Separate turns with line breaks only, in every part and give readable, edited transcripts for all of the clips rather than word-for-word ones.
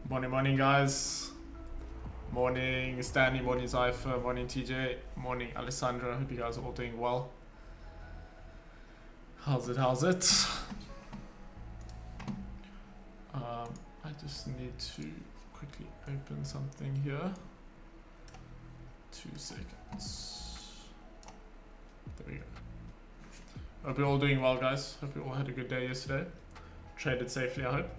Morning, guys. Morning, Stanley. Morning, Zypher. Morning, TJ. Morning, Alessandra. Hope you guys are all doing well. How's it? I just need to quickly open something here. 2 seconds. There we go. Hope you're all doing well, guys. Hope you all had a good day yesterday. Traded safely, I hope.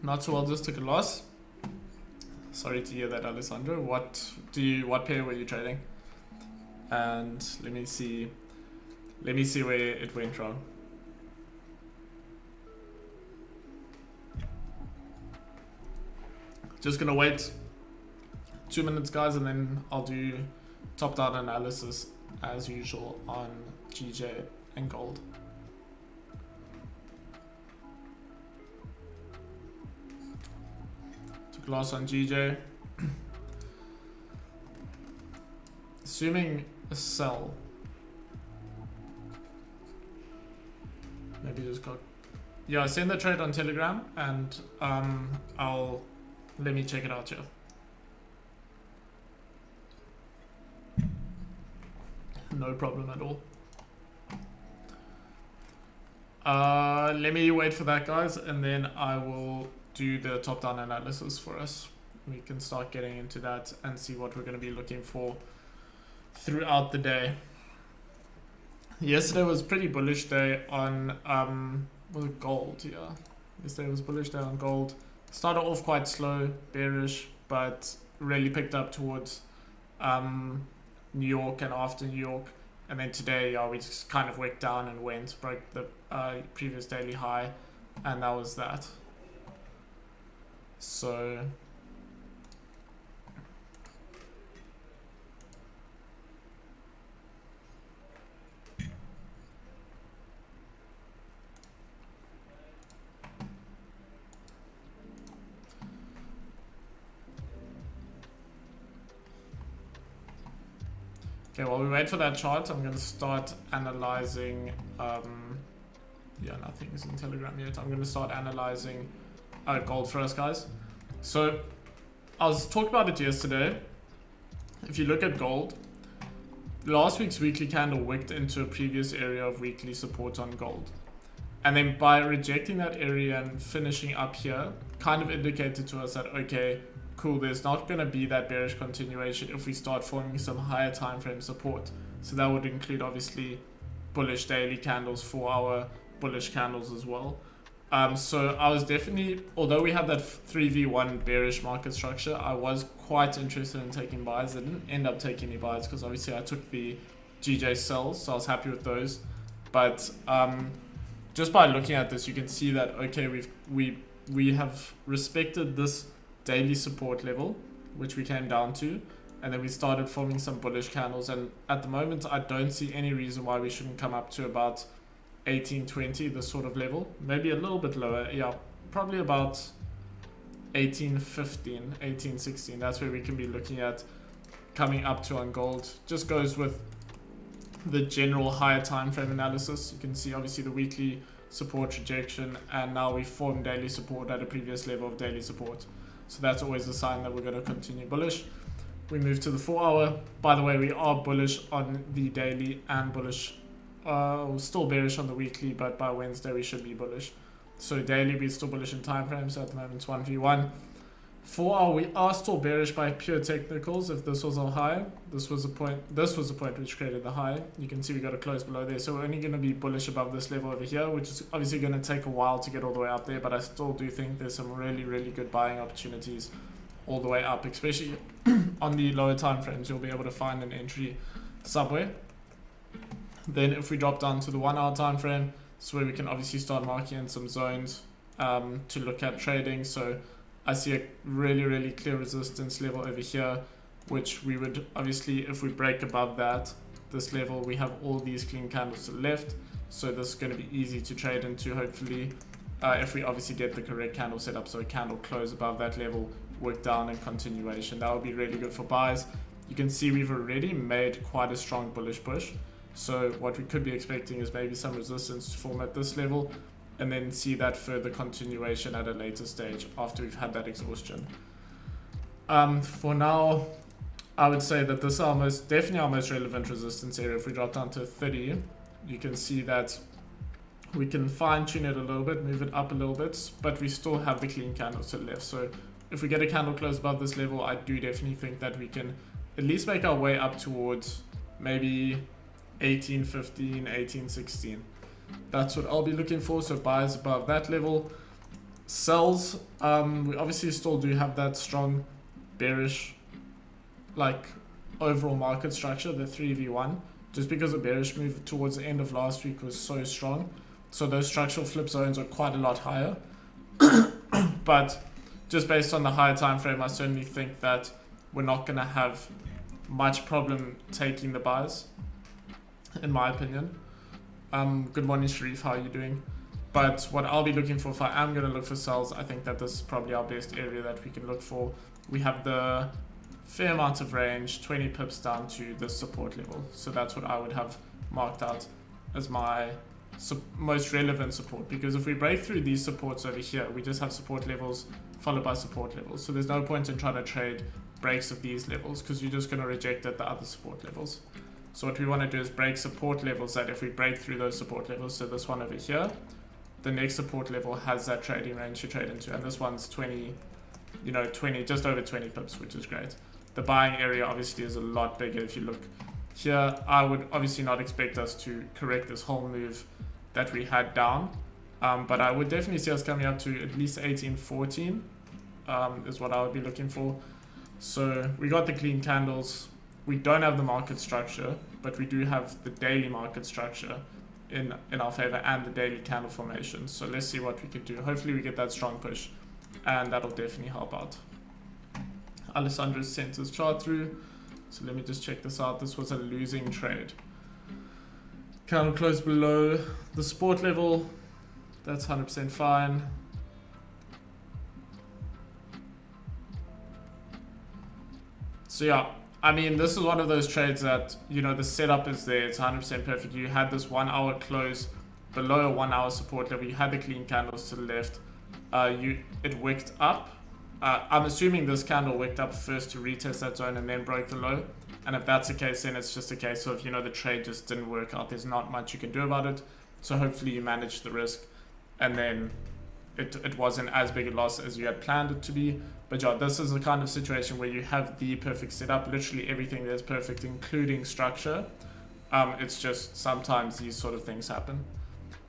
Not so well, just took a loss. Sorry to hear that, Alessandro. What pair were you trading? And let me see where it went wrong. Just gonna wait 2 minutes, guys, and then I'll do top-down analysis as usual on GJ and gold. Took a loss on GJ. Assuming a sell. Maybe just got... Yeah, send the trade on Telegram and let me check it out here. No problem at all. Let me wait for that, guys, and then I will do the top-down analysis for us. We can start getting into that and see what we're going to be looking for throughout the day. Yesterday was a pretty bullish day on was it gold? Yeah, yesterday was a bullish day on gold. Started off quite slow, bearish, but really picked up towards New York and after New York. And then today, yeah, we just kind of went down and broke the previous daily high, and that was that. So okay, while we wait for that chart, I'm going to start analyzing, yeah, nothing is in Telegram yet. I'm going to start analyzing gold for us, guys. So I was talking about it yesterday. If you look at gold, last week's weekly candle wicked into a previous area of weekly support on gold. And then by rejecting that area and finishing up here, kind of indicated to us that, okay, cool, there's not going to be that bearish continuation if we start forming some higher time frame support. So that would include obviously bullish daily candles for our bullish candles as well. So I was definitely, although we had that 3v1 bearish market structure, I was quite interested in taking buys. I didn't end up taking any buys because obviously I took the GJ sells, so I was happy with those. But just by looking at this, you can see that, okay, we have respected this daily support level, which we came down to, and then we started forming some bullish candles, and at the moment I don't see any reason why we shouldn't come up to about 1820, this sort of level, maybe a little bit lower. Yeah, probably about 1815, 1816. That's where we can be looking at coming up to on gold. Just goes with the general higher time frame analysis. You can see obviously the weekly support rejection, and now we formed daily support at a previous level of daily support. So that's always a sign that we're going to continue bullish. We move to the 4 hour. By the way, we are bullish on the daily and bullish. We're still bearish on the weekly, but by Wednesday we should be bullish. So daily we're still bullish in time frames. So at the moment it's 1v1. 4 hour we are still bearish by pure technicals. If this was our high, this was the point which created the high. You can see we got a close below there. So we're only going to be bullish above this level over here, which is obviously going to take a while to get all the way up there. But I still do think there's some really, really good buying opportunities all the way up, especially on the lower time frames. You'll be able to find an entry somewhere. Then if we drop down to the 1 hour time frame, it's where we can obviously start marking in some zones to look at trading. So I see a really, really clear resistance level over here, which we would obviously, if we break above that, this level, we have all these clean candles to the left. So this is going to be easy to trade into, hopefully, if we obviously get the correct candle set up. So a candle close above that level, work down and continuation. That would be really good for buys. You can see we've already made quite a strong bullish push. So what we could be expecting is maybe some resistance to form at this level, and then see that further continuation at a later stage after we've had that exhaustion. For now, I would say that this is definitely our most relevant resistance area. If we drop down to 30, you can see that we can fine tune it a little bit, move it up a little bit, but we still have the clean candles to the left. So if we get a candle close above this level, I do definitely think that we can at least make our way up towards maybe 18.15, 18.16. That's what I'll be looking for. So buys above that level. Sells, we obviously still do have that strong bearish like overall market structure, the 3v1, just because the bearish move towards the end of last week was so strong. So those structural flip zones are quite a lot higher. But just based on the higher time frame, I certainly think that we're not going to have much problem taking the buys, in my opinion. Good morning, Sharif. How are you doing? But what I'll be looking for, if I am going to look for sells, I think that this is probably our best area that we can look for. We have the fair amount of range, 20 pips down to the support level. So that's what I would have marked out as my most relevant support. Because if we break through these supports over here, we just have support levels followed by support levels. So there's no point in trying to trade breaks of these levels because you're just going to reject at the other support levels. So what we want to do is break support levels that if we break through those support levels, so this one over here, the next support level has that trading range to trade into. And this one's 20, just over 20 pips, which is great. The buying area obviously is a lot bigger. If you look here, I would obviously not expect us to correct this whole move that we had down. But I would definitely see us coming up to at least 18.14 is what I would be looking for. So we got the clean candles. We don't have the market structure, but we do have the daily market structure in our favor and the daily candle formation. So let's see what we can do. Hopefully we get that strong push, and that'll definitely help out. Alessandro sent his chart through. So let me just check this out. This was a losing trade. Candle closed below the support level. That's 100% fine. So yeah, I mean, this is one of those trades that, the setup is there. It's 100% perfect. You had this 1 hour close below a 1 hour support level. You had the clean candles to the left. It wicked up. I'm assuming this candle wicked up first to retest that zone and then broke the low. And if that's the case, then it's just a case of, the trade just didn't work out. There's not much you can do about it. So hopefully you managed the risk, and then it wasn't as big a loss as you had planned it to be. But yeah, this is the kind of situation where you have the perfect setup. Literally everything there's perfect, including structure. It's just sometimes these sort of things happen.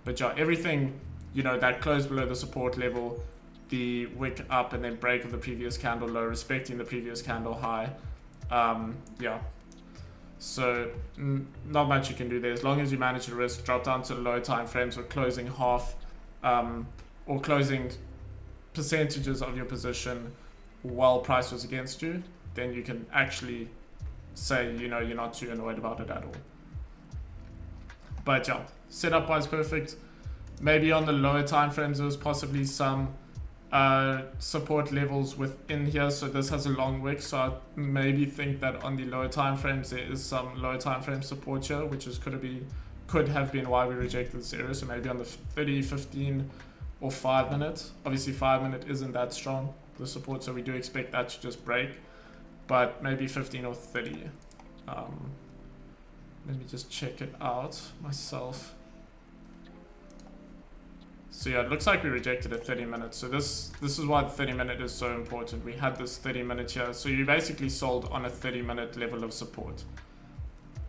But yeah, everything, that closed below the support level, the wick up and then break of the previous candle low, respecting the previous candle high. Yeah. So not much you can do there. As long as you manage the risk, drop down to low time frames or closing half or closing percentages of your position while price was against you, then you can actually say, you're not too annoyed about it at all. But yeah, setup wise perfect. Maybe on the lower time frames, there was possibly some support levels within here. So this has a long wick. So I maybe think that on the lower time frames, there is some lower time frame support here, which is could have been why we rejected this area. So maybe on the 30, 15 or 5 minutes. Obviously 5 minute isn't that strong, the support. So we do expect that to just break, but maybe 15 or 30. Let me just check it out myself. So yeah, it looks like we rejected at 30 minutes. So this is why the 30 minute is so important. We had this 30 minute here. So you basically sold on a 30 minute level of support.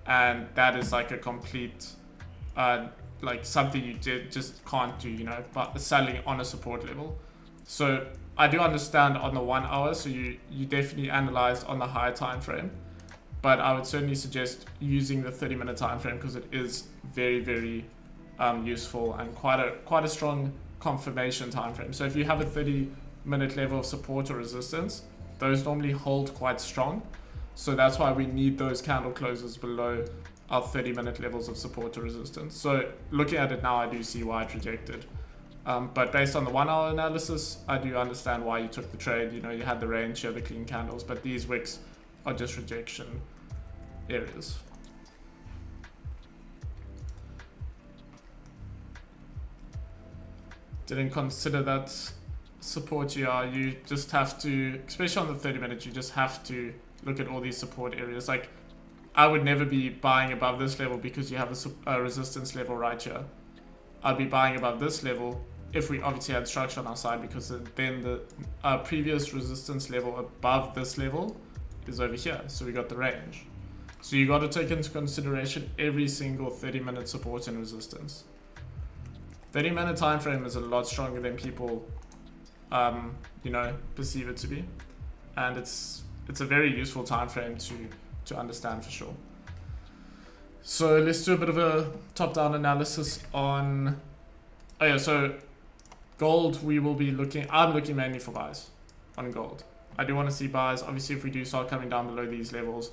And that is like a complete, like something you just can't do, but selling on a support level. So I do understand on the 1 hour. So you definitely analyzed on the higher time frame. But I would certainly suggest using the 30 minute time frame because it is very, very useful and quite a strong confirmation time frame. So if you have a 30 minute level of support or resistance, those normally hold quite strong. So that's why we need those candle closes below our 30 minute levels of support or resistance. So looking at it now, I do see why it rejected. But based on the 1 hour analysis, I do understand why you took the trade. You had the range here, the clean candles, but these wicks are just rejection areas. didn't consider that support here. You just have to, especially on the 30 minute, you just have to look at all these support areas. Like, I would never be buying above this level because you have a resistance level right here. I'd be buying above this level if we obviously had structure on our side, because then the previous resistance level above this level is over here. So we got the range. So you got to take into consideration every single 30-minute support and resistance. 30-minute time frame is a lot stronger than people, you know, perceive it to be, and it's a very useful time frame to understand for sure. So let's do a bit of a top-down analysis on. Oh yeah, so gold, we will be looking. I'm looking mainly for buys on gold. I do want to see buys. Obviously, if we do start coming down below these levels,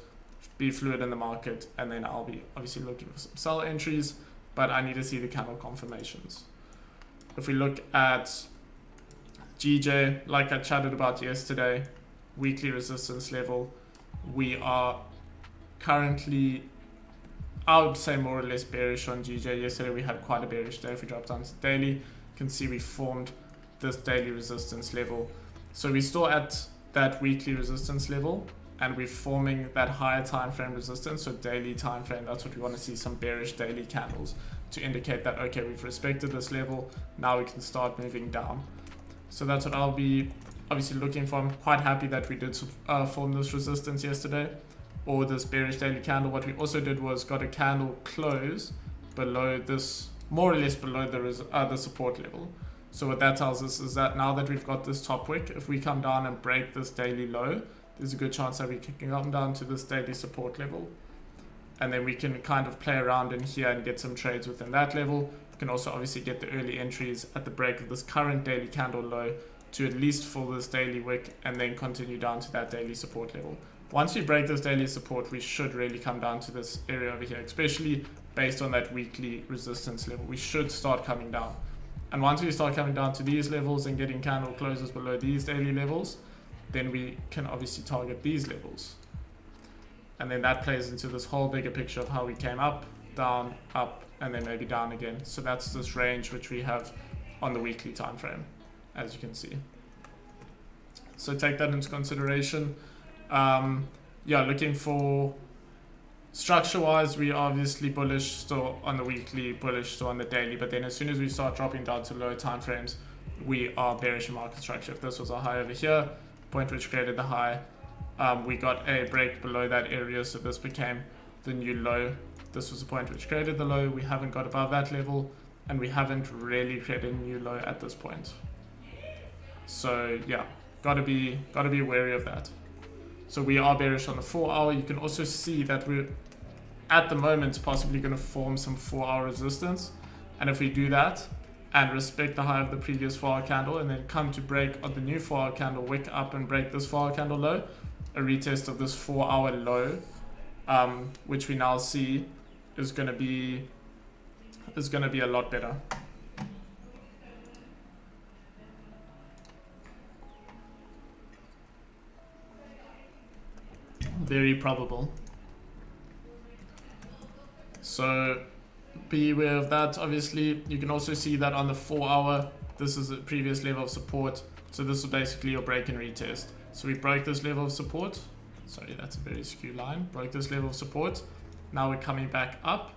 be fluid in the market, and then I'll be obviously looking for some sell entries, but I need to see the candle confirmations. If we look at GJ, like I chatted about yesterday, weekly resistance level, we are currently, I would say, more or less bearish on GJ. Yesterday we had quite a bearish day. If we drop down to daily, you can see we formed this daily resistance level. So we're still at that weekly resistance level, and we're forming that higher time frame resistance. So daily time frame, that's what we want to see, some bearish daily candles to indicate that, okay, we've respected this level, now we can start moving down. So that's what I'll be obviously looking for. I'm quite happy that we did form this resistance yesterday, or this bearish daily candle. What we also did was got a candle close below this, more or less below the support level. So what that tells us is that now that we've got this top wick, if we come down and break this daily low, there's a good chance that we can come down to this daily support level. And then we can kind of play around in here and get some trades within that level. We can also obviously get the early entries at the break of this current daily candle low to at least fill this daily wick, and then continue down to that daily support level. Once we break this daily support, we should really come down to this area over here, especially based on that weekly resistance level. We should start coming down. And once we start coming down to these levels and getting candle closes below these daily levels, then we can obviously target these levels. And then that plays into this whole bigger picture of how we came up, and then maybe down again. So that's this range which we have on the weekly time frame, as you can see. So take that into consideration. Yeah, looking for structure-wise, we are obviously bullish still on the weekly, bullish still on the daily, but then as soon as we start dropping down to lower time frames, we are bearish in market structure. If this was a high over here, point which created the high, we got a break below that area, so this became the new low. This was the point which created the low. We haven't got above that level, and we haven't really created a new low at this point. So yeah, gotta be wary of that. So we are bearish on the 4 hour. You can also see that we're at the moment possibly going to form some 4 hour resistance, and if we do that and respect the high of the previous 4 hour candle, and then come to break on the new 4 hour candle, wick up and break this 4 hour candle low, a retest of this 4 hour low, which we now see is going to be a lot better. Very probable. So be aware of that. Obviously, you can also see that on the 4 hour, this is a previous level of support. So this is basically your break and retest. So we broke this level of support. Sorry, that's a very skew line. Broke this level of support. Now we're coming back up.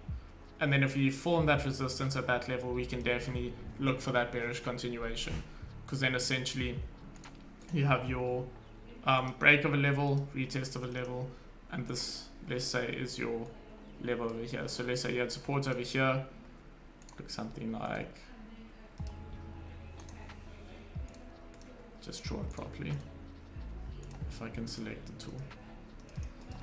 And then if we form that resistance at that level, we can definitely look for that bearish continuation. Because then essentially you have your break of a level, retest of a level, and this, let's say, is your level over here. So let's say you had support over here, look something like, just draw it properly if I can select the tool.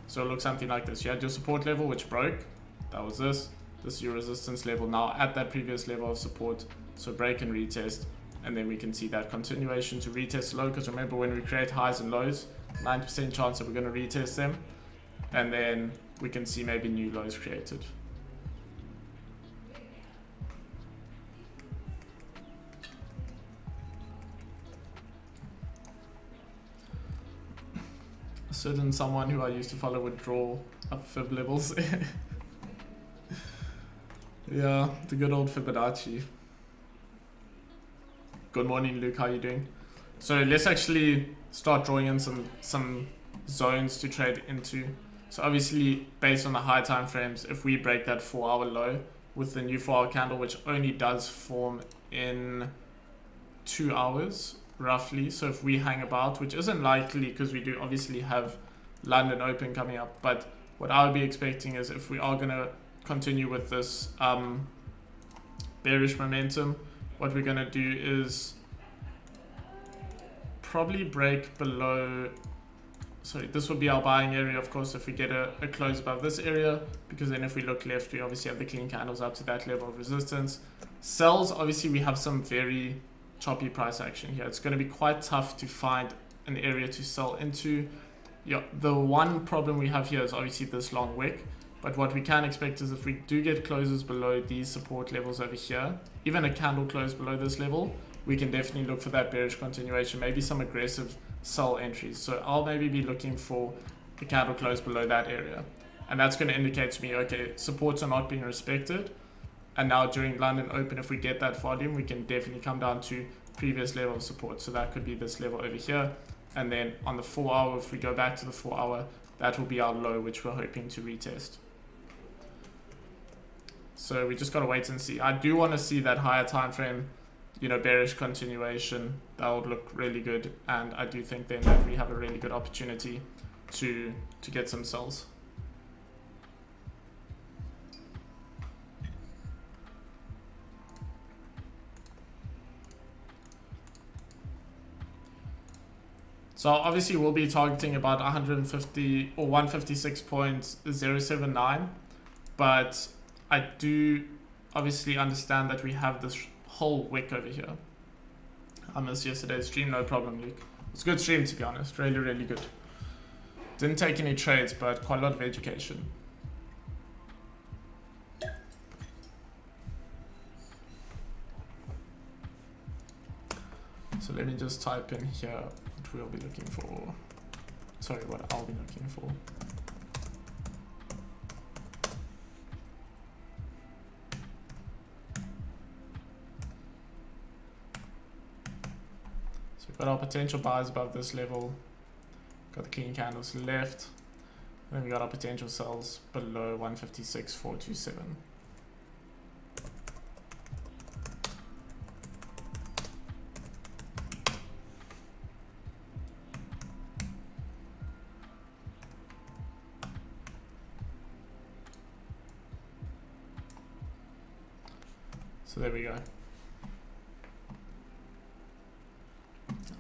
So it looks something like this. You had your support level which broke, that was this is your resistance level now at that previous level of support. So break and retest, and then we can see that continuation to retest low, because remember, when we create highs and lows, 90% chance that we're going to retest them, and then we can see maybe new lows created. A certain someone who I used to follow would draw up fib levels. Yeah, the good old Fibonacci. Good morning, Luke. How are you doing? So let's actually start drawing in some zones to trade into. So obviously, based on the high time frames, if we break that 4-hour low with the new 4-hour candle, which only does form in 2 hours roughly. So if we hang about, which isn't likely because we do obviously have London Open coming up, but what I would be expecting is if we are going to continue with this bearish momentum, what we're going to do is probably break below. Sorry, this will be our buying area, of course, if we get a close above this area, because then if we look left, we obviously have the clean candles up to that level of resistance. Sells, obviously we have some very choppy price action here. It's going to be quite tough to find an area to sell into. Yeah, the one problem we have here is obviously this long wick, but what we can expect is if we do get closes below these support levels over here, even a candle close below this level, we can definitely look for that bearish continuation, maybe some aggressive sell entries. So I'll maybe be looking for a candle close below that area, and that's going to indicate to me, okay, supports are not being respected, and now during London Open, if we get that volume, we can definitely come down to previous level of support. So that could be this level over here, and then on the 4-hour, if we go back to the 4-hour, that will be our low, which we're hoping to retest. So we just got to wait and see. I do want to see that higher time frame, you know, bearish continuation. That would look really good, and I do think then that we have a really good opportunity to get some sells. So obviously we'll be targeting about 150 or 156.079, but I do obviously understand that we have this whole wick over here. I missed yesterday's stream, no problem, Luke. It's a good stream, to be honest, really, really good. Didn't take any trades, but quite a lot of education. So let me just type in here what we'll be looking for. Sorry, what I'll be looking for. So we've got our potential buys above this level. Got the clean candles left. And then we got our potential sells below 156.427. So there we go.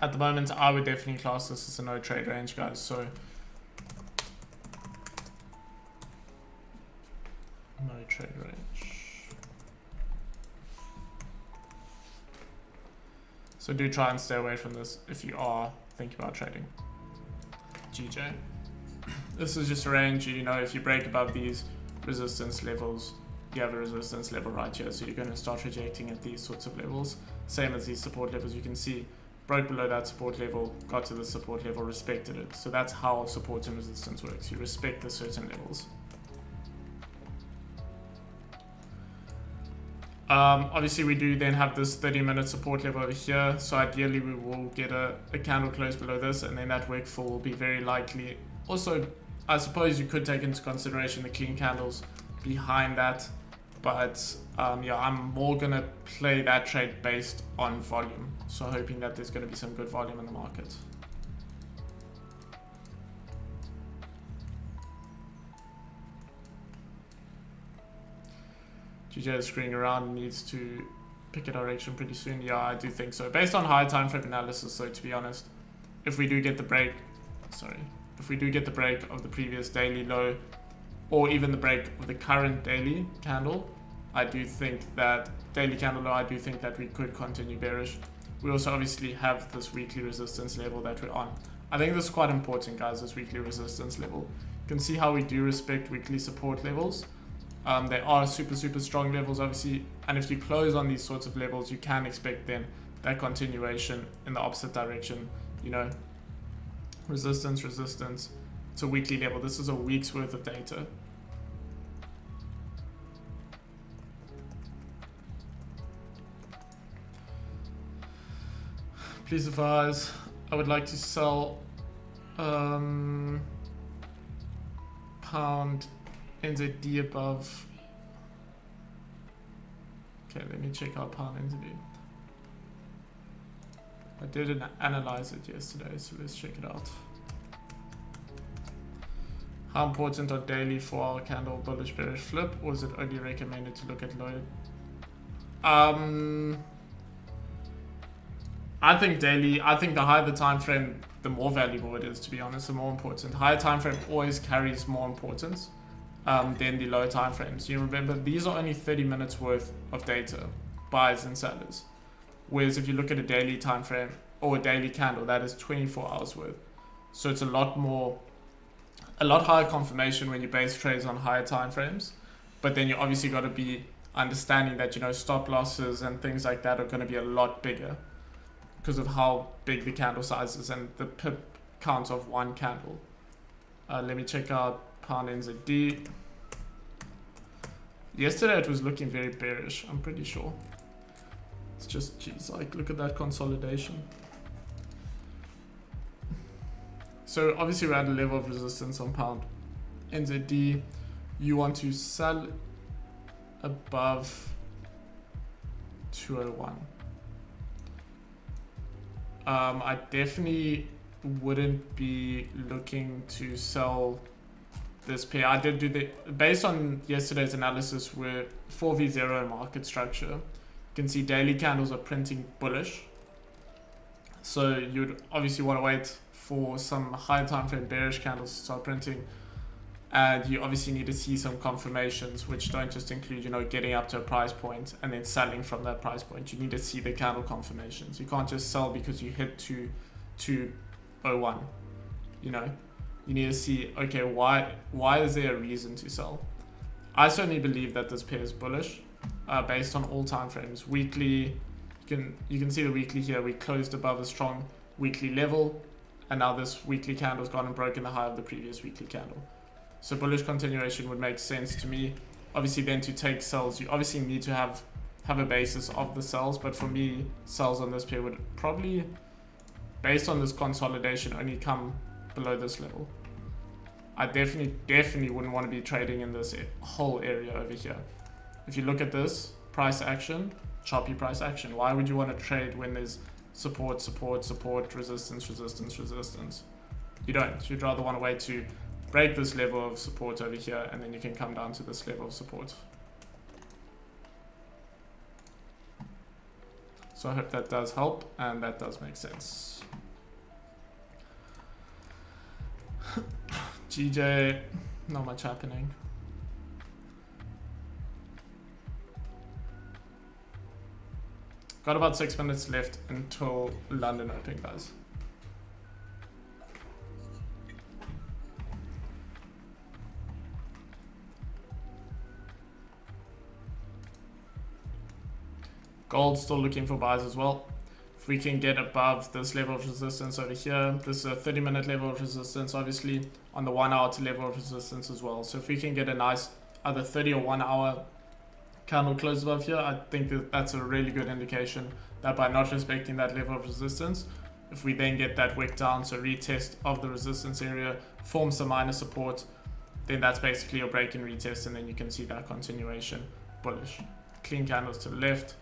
At the moment, I would definitely class this as a no trade range, guys. So no trade range. So do try and stay away from this if you are thinking about trading. GJ. This is just a range, you know, if you break above these resistance levels, you have a resistance level right here, so you're going to start rejecting at these sorts of levels. Same as these support levels, you can see broke below that support level, got to the support level, respected it. So that's how support and resistance works. You respect the certain levels. Obviously we do then have this 30-minute support level over here, so ideally we will get a candle close below this, and then that wick fall will be very likely. Also, I suppose you could take into consideration the clean candles behind that, but yeah, I'm more gonna play that trade based on volume, so hoping that there's gonna be some good volume in the market. GJ is screwing around, needs to pick a direction pretty soon. Yeah, I do think so, based on high time frame analysis. So to be honest, if we do get the break, if we do get the break of the previous daily low, or even the break of the current daily candle, I do think that daily candle low, I do think that we could continue bearish. We also obviously have this weekly resistance level that we're on. I think this is quite important, guys, this weekly resistance level. You can see how we do respect weekly support levels. They are super strong levels, obviously, and if you close on these sorts of levels, you can expect then that continuation in the opposite direction. You know, resistance, it's a weekly level. This is a week's worth of data. Please advise. I would like to sell pound NZD above. Okay, let me check out pound NZD. I didn't analyze it yesterday, so let's check it out. How important are daily 4-hour candle bullish bearish flip, or is it only recommended to look at low? I think daily, I think the higher the time frame, the more valuable it is, to be honest, the more important. Higher time frame always carries more importance than the lower time frames. You remember, these are only 30 minutes worth of data, buyers and sellers. Whereas if you look at a daily time frame or a daily candle, that is 24 hours worth. So it's a lot higher confirmation when you base trades on higher time frames. But then you obviously got to be understanding that, you know, stop losses and things like that are going to be a lot bigger because of how big the candle size is and the pip count of one candle. Let me check out pound NZD. Yesterday it was looking very bearish, I'm pretty sure. It's just, geez, like, look at that consolidation. So obviously we're at a level of resistance on pound NZD. You want to sell above 201. I definitely wouldn't be looking to sell this pair. I did do the, based on yesterday's analysis with 4v0 market structure, you can see daily candles are printing bullish. So you'd obviously want to wait for some high time frame bearish candles to start printing. And you obviously need to see some confirmations, which don't just include, you know, getting up to a price point and then selling from that price point. You need to see the candle confirmations. You can't just sell because you hit 201. You know, you need to see, okay, why is there a reason to sell? I certainly believe that this pair is bullish, based on all time frames. Weekly, you can see the weekly here. We closed above a strong weekly level, and now this weekly candle's gone and broken the high of the previous weekly candle. So bullish continuation would make sense to me. Obviously then to take sells, you obviously need to have a basis of the sells, but for me, sells on this pair would probably, based on this consolidation, only come below this level. I definitely wouldn't want to be trading in this whole area over here. If you look at this, price action, choppy price action. Why would you want to trade when there's support, support, support, resistance, resistance, resistance? You don't. You'd rather want to wait to break this level of support over here, and then you can come down to this level of support. So I hope that does help, and that does make sense. GJ, not much happening. Got about 6 minutes left until London open, guys. Gold still looking for buys as well. If we can get above this level of resistance over here, this is a 30-minute level of resistance, obviously, on the 1 hour to level of resistance as well. So if we can get a nice either 30 or 1 hour candle close above here, I think that that's a really good indication that by not respecting that level of resistance, if we then get that wick down, so retest of the resistance area, form some minor support, then that's basically your break and retest, and then you can see that continuation bullish. Clean candles to the left.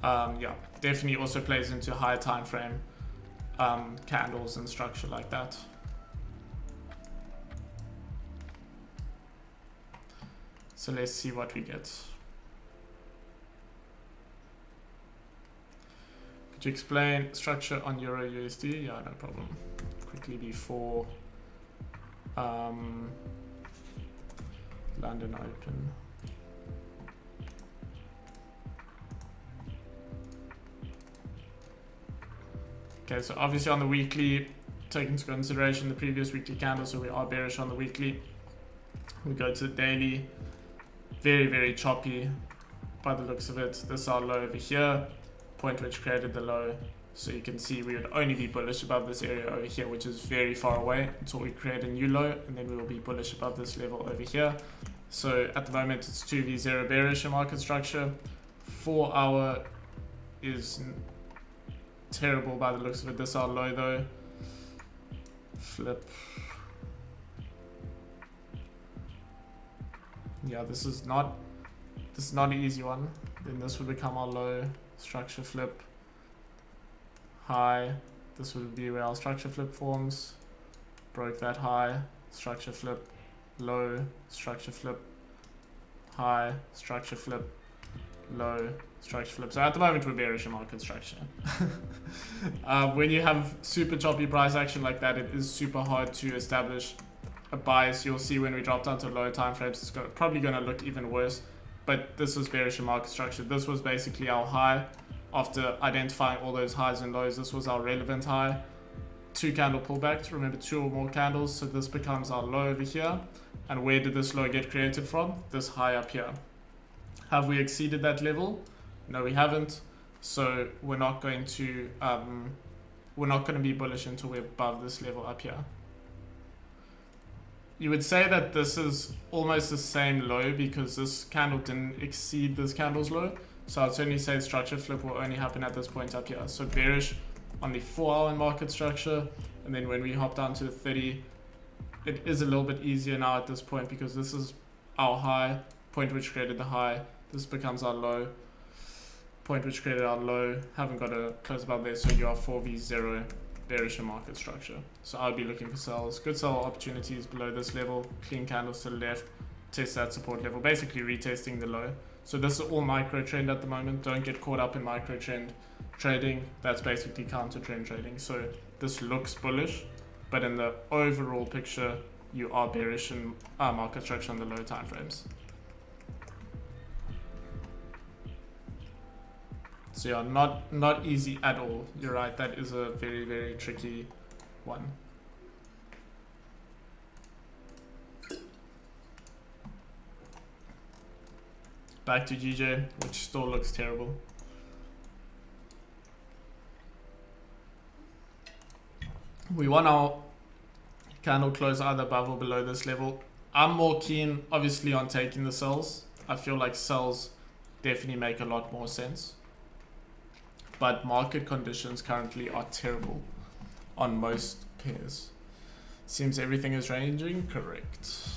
Yeah, definitely also plays into higher time frame candles and structure like that. So let's see what we get. Could you explain structure on Euro USD? Yeah, no problem. Quickly before London open. Okay, so obviously on the weekly, take into consideration the previous weekly candle, so we are bearish on the weekly. We go to the daily, very, very choppy by the looks of it. This is our low over here, point which created the low. So you can see we would only be bullish above this area over here, which is very far away, until we create a new low, and then we will be bullish above this level over here. So at the moment it's 2v0 bearish in market structure. 4 hour is terrible by the looks of it. This is our low though. Flip. Yeah, this is not an easy one. Then this would become our low. Structure flip. High. This would be where our structure flip forms. Broke that high. Structure flip. Low. Structure flip. High. Structure flip. Low. Structure flip. So at the moment we're bearish in market structure. When you have super choppy price action like that, it is super hard to establish a bias. You'll see when we drop down to lower time frames, it's probably going to look even worse. But this was bearish in market structure. This was basically our high. After identifying all those highs and lows, this was our relevant high. 2 candle pullback. Remember, 2 or more candles. So this becomes our low over here. And where did this low get created from? This high up here. Have we exceeded that level? No, we haven't. So we're not going to be bullish until we're above this level up here. You would say that this is almost the same low because this candle didn't exceed this candle's low. So I'd certainly say structure flip will only happen at this point up here. So bearish on the 4-hour market structure. And then when we hop down to the 30, it is a little bit easier now at this point because this is our high, point which created the high. This becomes our low, point which created our low. Haven't got a close above there, so you are 4v0 bearish in market structure. So I'll be looking for sells. Good sell opportunities below this level. Clean candles to the left. Test that support level. Basically retesting the low. So this is all micro trend at the moment. Don't get caught up in micro trend trading. That's basically counter trend trading. So this looks bullish, but in the overall picture, you are bearish in market structure on the low time frames. So yeah, not easy at all. You're right, that is a very, very tricky one. Back to GJ, which still looks terrible. We want our candle close either above or below this level. I'm more keen, obviously, on taking the sells. I feel like sells definitely make a lot more sense. But market conditions currently are terrible on most pairs. Seems everything is ranging, correct.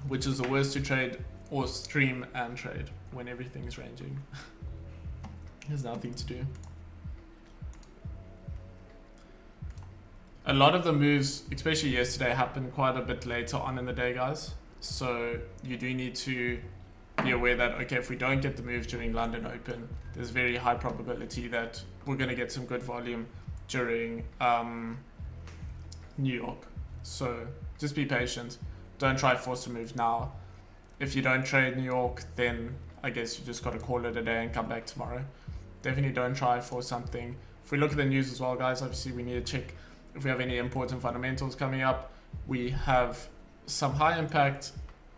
Which is the worst to trade or stream and trade when everything is ranging. There's nothing to do. A lot of the moves, especially yesterday, happened quite a bit later on in the day, guys. So you do need to be aware that, okay, if we don't get the move during London Open, there's very high probability that we're going to get some good volume during New York. So just be patient. Don't try to force a move now. If you don't trade New York, then I guess you just got to call it a day and come back tomorrow. Definitely don't try for something. If we look at the news as well, guys, obviously we need to check if we have any important fundamentals coming up. We have some high impact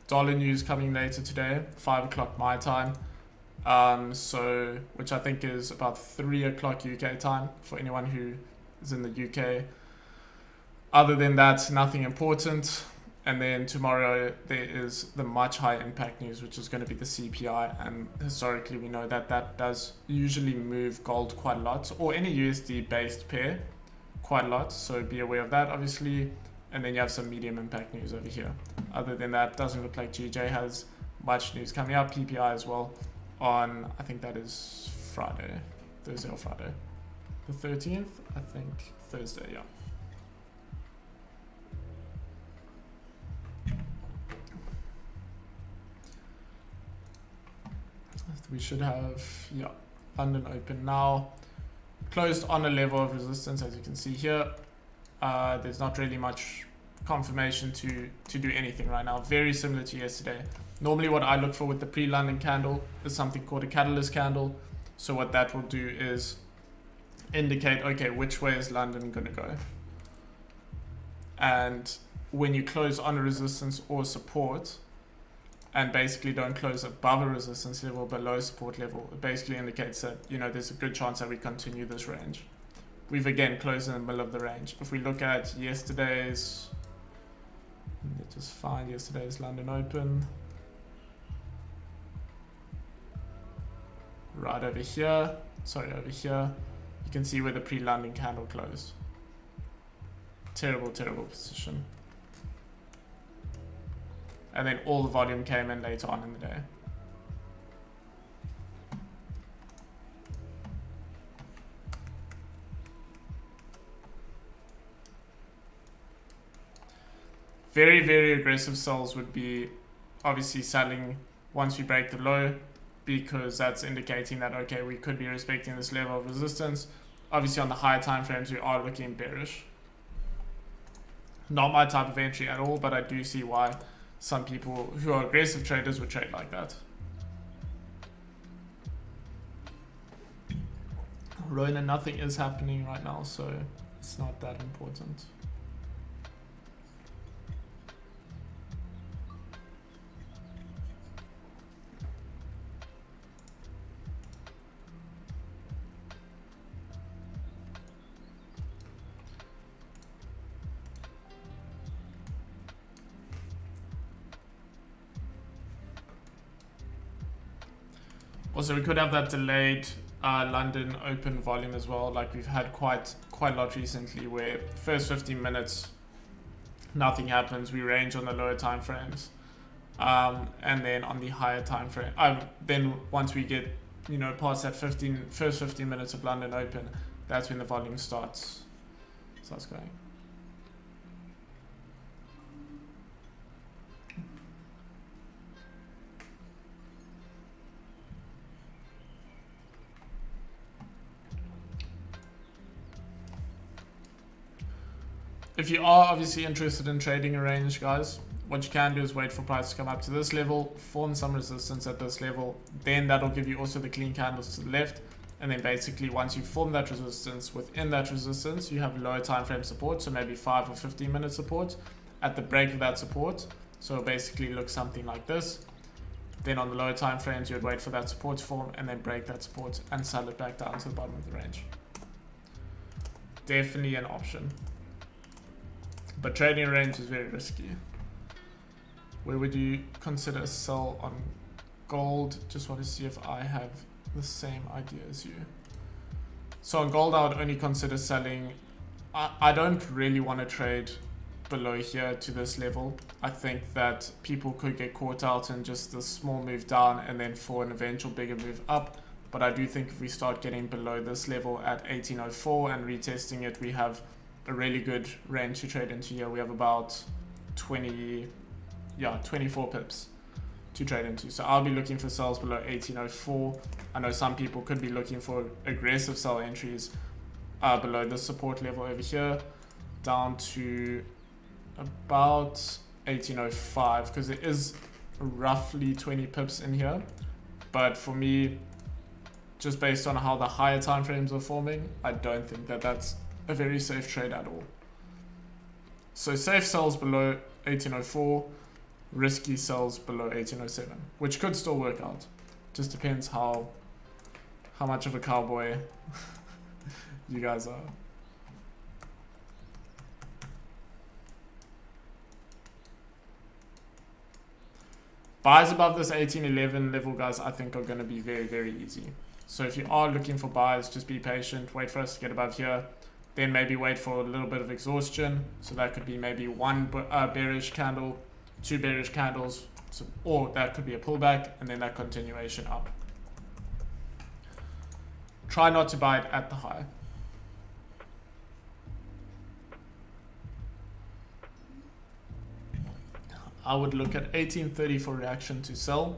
dollar news coming later today, 5 o'clock my time. So which I think is about 3 o'clock UK time for anyone who is in the UK. Other than that, nothing important. And then tomorrow there is the much higher impact news, which is going to be the CPI. And historically, we know that that does usually move gold quite a lot, or any USD based pair quite a lot. So be aware of that, obviously. And then you have some medium impact news over here. Other than that, doesn't look like GJ has much news coming up. PPI as well on, I think that is Friday, Thursday or Friday. The 13th, I think Thursday, yeah. We should have, yeah, London Open now. Closed on a level of resistance, as you can see here. There's not really much confirmation to do anything right now. Very similar to yesterday. Normally what I look for with the pre-London candle is something called a catalyst candle. So what that will do is indicate, okay, which way is London going to go? And when you close on a resistance or support, and basically don't close above a resistance level, below support level, it basically indicates that, you know, there's a good chance that we continue this range. We've again closed in the middle of the range. If we look at yesterday's, let's just find yesterday's London Open. right over here, sorry, over here, you can see where the pre-landing candle closed. Terrible, terrible position. And then all the volume came in later on in the day. Very, very aggressive sells would be obviously selling once we break the low, because that's indicating that, okay, we could be respecting this level of resistance. Obviously on the higher time frames, we are looking bearish. Not my type of entry at all, but I do see why some people who are aggressive traders would trade like that. Rona, nothing is happening right now, so it's not that important. Also, we could have that delayed London open volume as well, like we've had quite a lot recently, where first 15 minutes nothing happens, we range on the lower time frames, and then on the higher time frame, then once we get, you know, past that first 15 minutes of London open, that's when the volume starts going. If you are obviously interested in trading a range, guys, what you can do is wait for price to come up to this level, form some resistance at this level, then that'll give you also the clean candles to the left, and then basically once you form that resistance, within that resistance you have lower time frame support, so maybe 5 or 15 minute support at the break of that support. So basically looks something like this. Then on the lower time frames you would wait for that support to form and then break that support and sell it back down to the bottom of the range. Definitely an option. But trading a range is very risky. Where would you consider a sell on gold? Just want to see if I have the same idea as you. So on gold, I would only consider selling. I don't really want to trade below here to this level. I think that people could get caught out in just a small move down and then for an eventual bigger move up. But I do think if we start getting below this level at 1804 and retesting it, we have a really good range to trade into here. We have about 24 pips to trade into. So I'll be looking for sells below 1804. I know some people could be looking for aggressive sell entries below the support level over here, down to about 1805, because it is roughly 20 pips in here. But for me, just based on how the higher time frames are forming, I don't think that that's a very safe trade at all. So safe sells below 1804, risky sells below 1807, which could still work out. Just depends how much of a cowboy you guys are. Buys above this 1811 level, guys, I think are going to be very, very easy. So if you are looking for buys, just be patient, wait for us to get above here. Then maybe wait for a little bit of exhaustion. So that could be maybe one bearish candle, 2 bearish candles, or that could be a pullback, and then that continuation up. Try not to buy it at the high. I would look at 1830 for reaction to sell.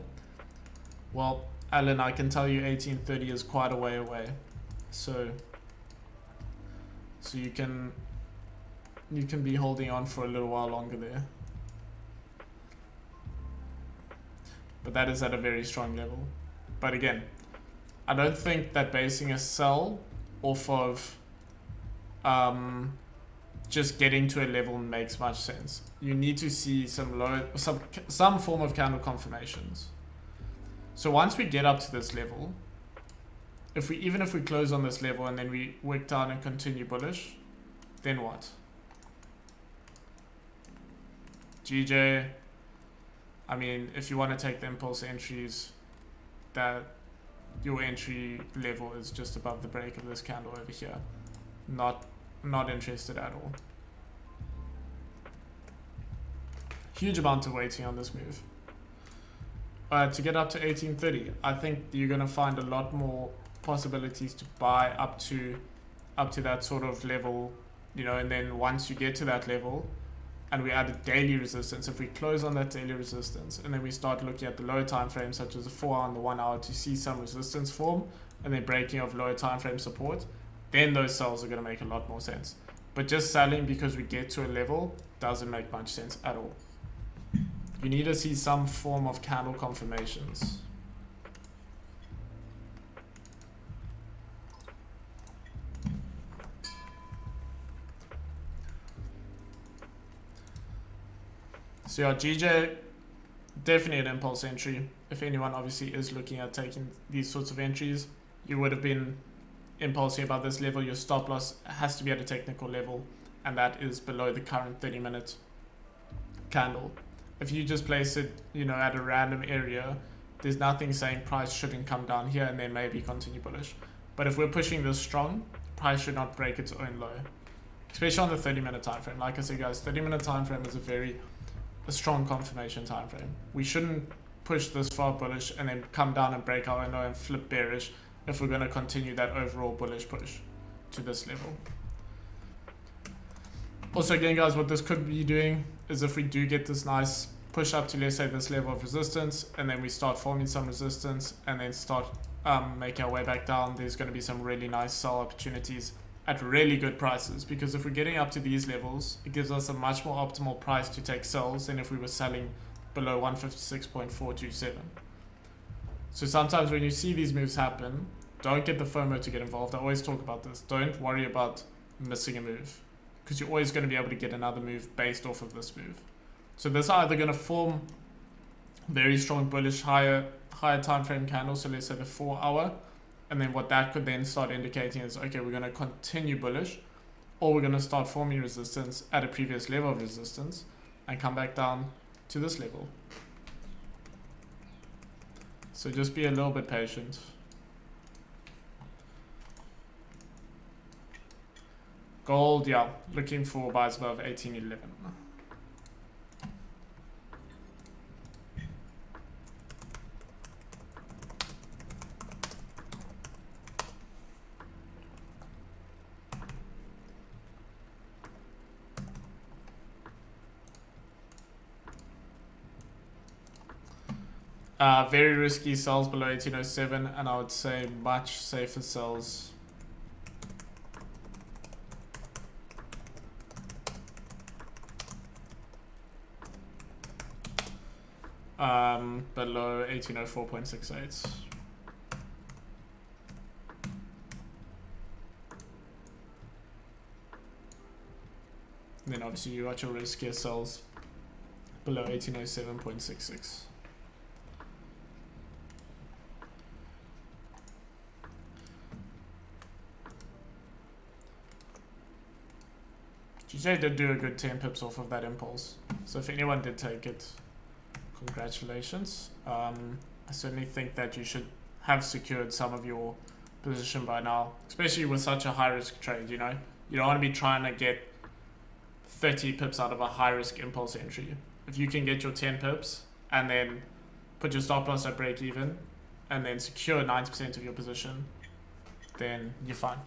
Well, Alan, I can tell you 1830 is quite a way away. So you can be holding on for a little while longer there. But that is at a very strong level. But again, I don't think that basing a sell off of just getting to a level makes much sense. You need to see some form of candle confirmations. So once we get up to this level, even if we close on this level and then we work down and continue bullish, then what? GJ, I mean, if you want to take the impulse entries, that your entry level is just above the break of this candle over here. Not interested at all. Huge amount of waiting on this move. To get up to 1830, I think you're going to find a lot more possibilities to buy up to that sort of level, you know, and then once you get to that level and we add a daily resistance, if we close on that daily resistance and then we start looking at the lower time frames such as the 4 hour and the 1 hour to see some resistance form and then breaking of lower time frame support, then those sells are going to make a lot more sense. But just selling because we get to a level doesn't make much sense at all. You need to see some form of candle confirmations. So yeah, GJ, definitely an impulse entry. If anyone obviously is looking at taking these sorts of entries, you would have been impulsing about this level. Your stop loss has to be at a technical level, and that is below the current 30-minute candle. If you just place it, you know, at a random area, there's nothing saying price shouldn't come down here and then maybe continue bullish. But if we're pushing this strong, price should not break its own low, especially on the 30-minute time frame. Like I said, guys, 30-minute time frame is a strong confirmation time frame. We shouldn't push this far bullish and then come down and break our own low and flip bearish if we're going to continue that overall bullish push to this level. Also, again, guys, what this could be doing is if we do get this nice push up to, let's say, this level of resistance, and then we start forming some resistance and then start making our way back down, there's going to be some really nice sell opportunities at really good prices, because if we're getting up to these levels, it gives us a much more optimal price to take sells than if we were selling below 156.427. So sometimes when you see these moves happen, don't get the FOMO to get involved. I always talk about this. Don't worry about missing a move, because you're always going to be able to get another move based off of this move. So this is either going to form very strong bullish higher time frame candles, so let's say the 4 hour, and then what that could then start indicating is, okay, we're going to continue bullish, or we're going to start forming resistance at a previous level of resistance and come back down to this level. So just be a little bit patient. Gold, yeah, looking for buys above 1811. Very risky sells below 1807, and I would say much safer sells below 1804.68. And then obviously you got your riskier sells below 1807.66. GJ did do a good 10 pips off of that impulse. So if anyone did take it, congratulations. I certainly think that you should have secured some of your position by now, especially with such a high risk trade, you know. You don't want to be trying to get 30 pips out of a high risk impulse entry. If you can get your 10 pips and then put your stop loss at break even and then secure 90% of your position, then you're fine.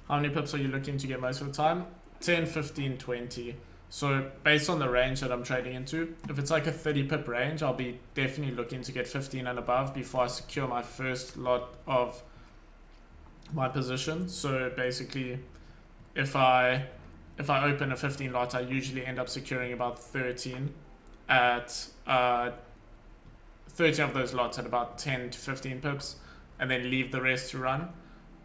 How many pips are you looking to get most of the time? 10, 15, 20. So based on the range that I'm trading into, if it's like a 30 pip range, I'll be definitely looking to get 15 and above before I secure my first lot of my position. So basically, if I open a 15 lot, I usually end up securing about 13 at 13 of those lots at about 10 to 15 pips, and then leave the rest to run.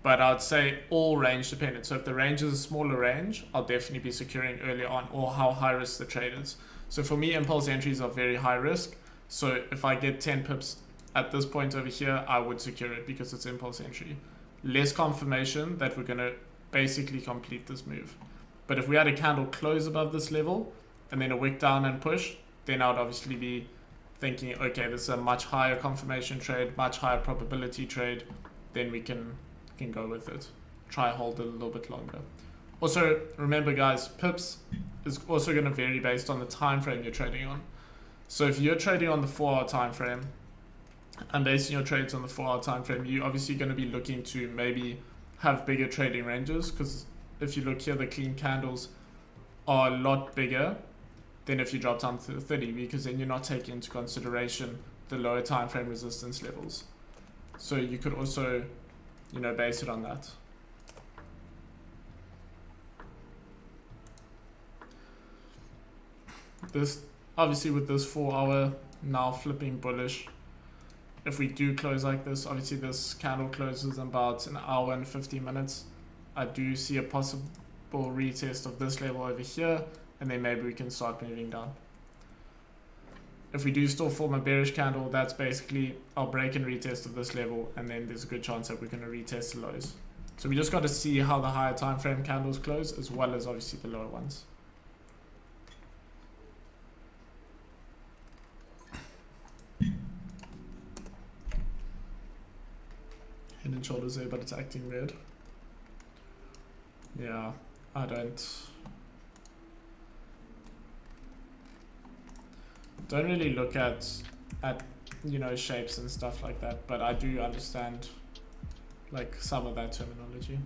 But I'd say all range dependent. So if the range is a smaller range, I'll definitely be securing early on, or how high risk the trade is. So for me, impulse entries are very high risk. So if I get 10 pips at this point over here, I would secure it because it's impulse entry. Less confirmation that we're going to basically complete this move. But if we had a candle close above this level and then a wick down and push, then I would obviously be thinking, okay, this is a much higher confirmation trade, much higher probability trade, then we can go with it. Try hold it a little bit longer. Also, remember guys, pips is also going to vary based on the time frame you're trading on. So if you're trading on the 4-hour time frame and basing your trades on the 4-hour time frame, you're obviously going to be looking to maybe have bigger trading ranges, because if you look here, the clean candles are a lot bigger than if you drop down to 30, because then you're not taking into consideration the lower time frame resistance levels. So you could also, you know, base it on that. This obviously with this 4-hour now flipping bullish, if we do close like this, obviously this candle closes in about an hour and 15 minutes. I do see a possible retest of this level over here, and then maybe we can start moving down. If we do still form a bearish candle, that's basically our break and retest of this level, and then there's a good chance that we're going to retest the lows. So we just got to see how the higher time frame candles close, as well as obviously the lower ones. Head and shoulders there, but it's acting red. Yeah, I don't really look at you know, shapes and stuff like that, but I do understand like some of that terminology.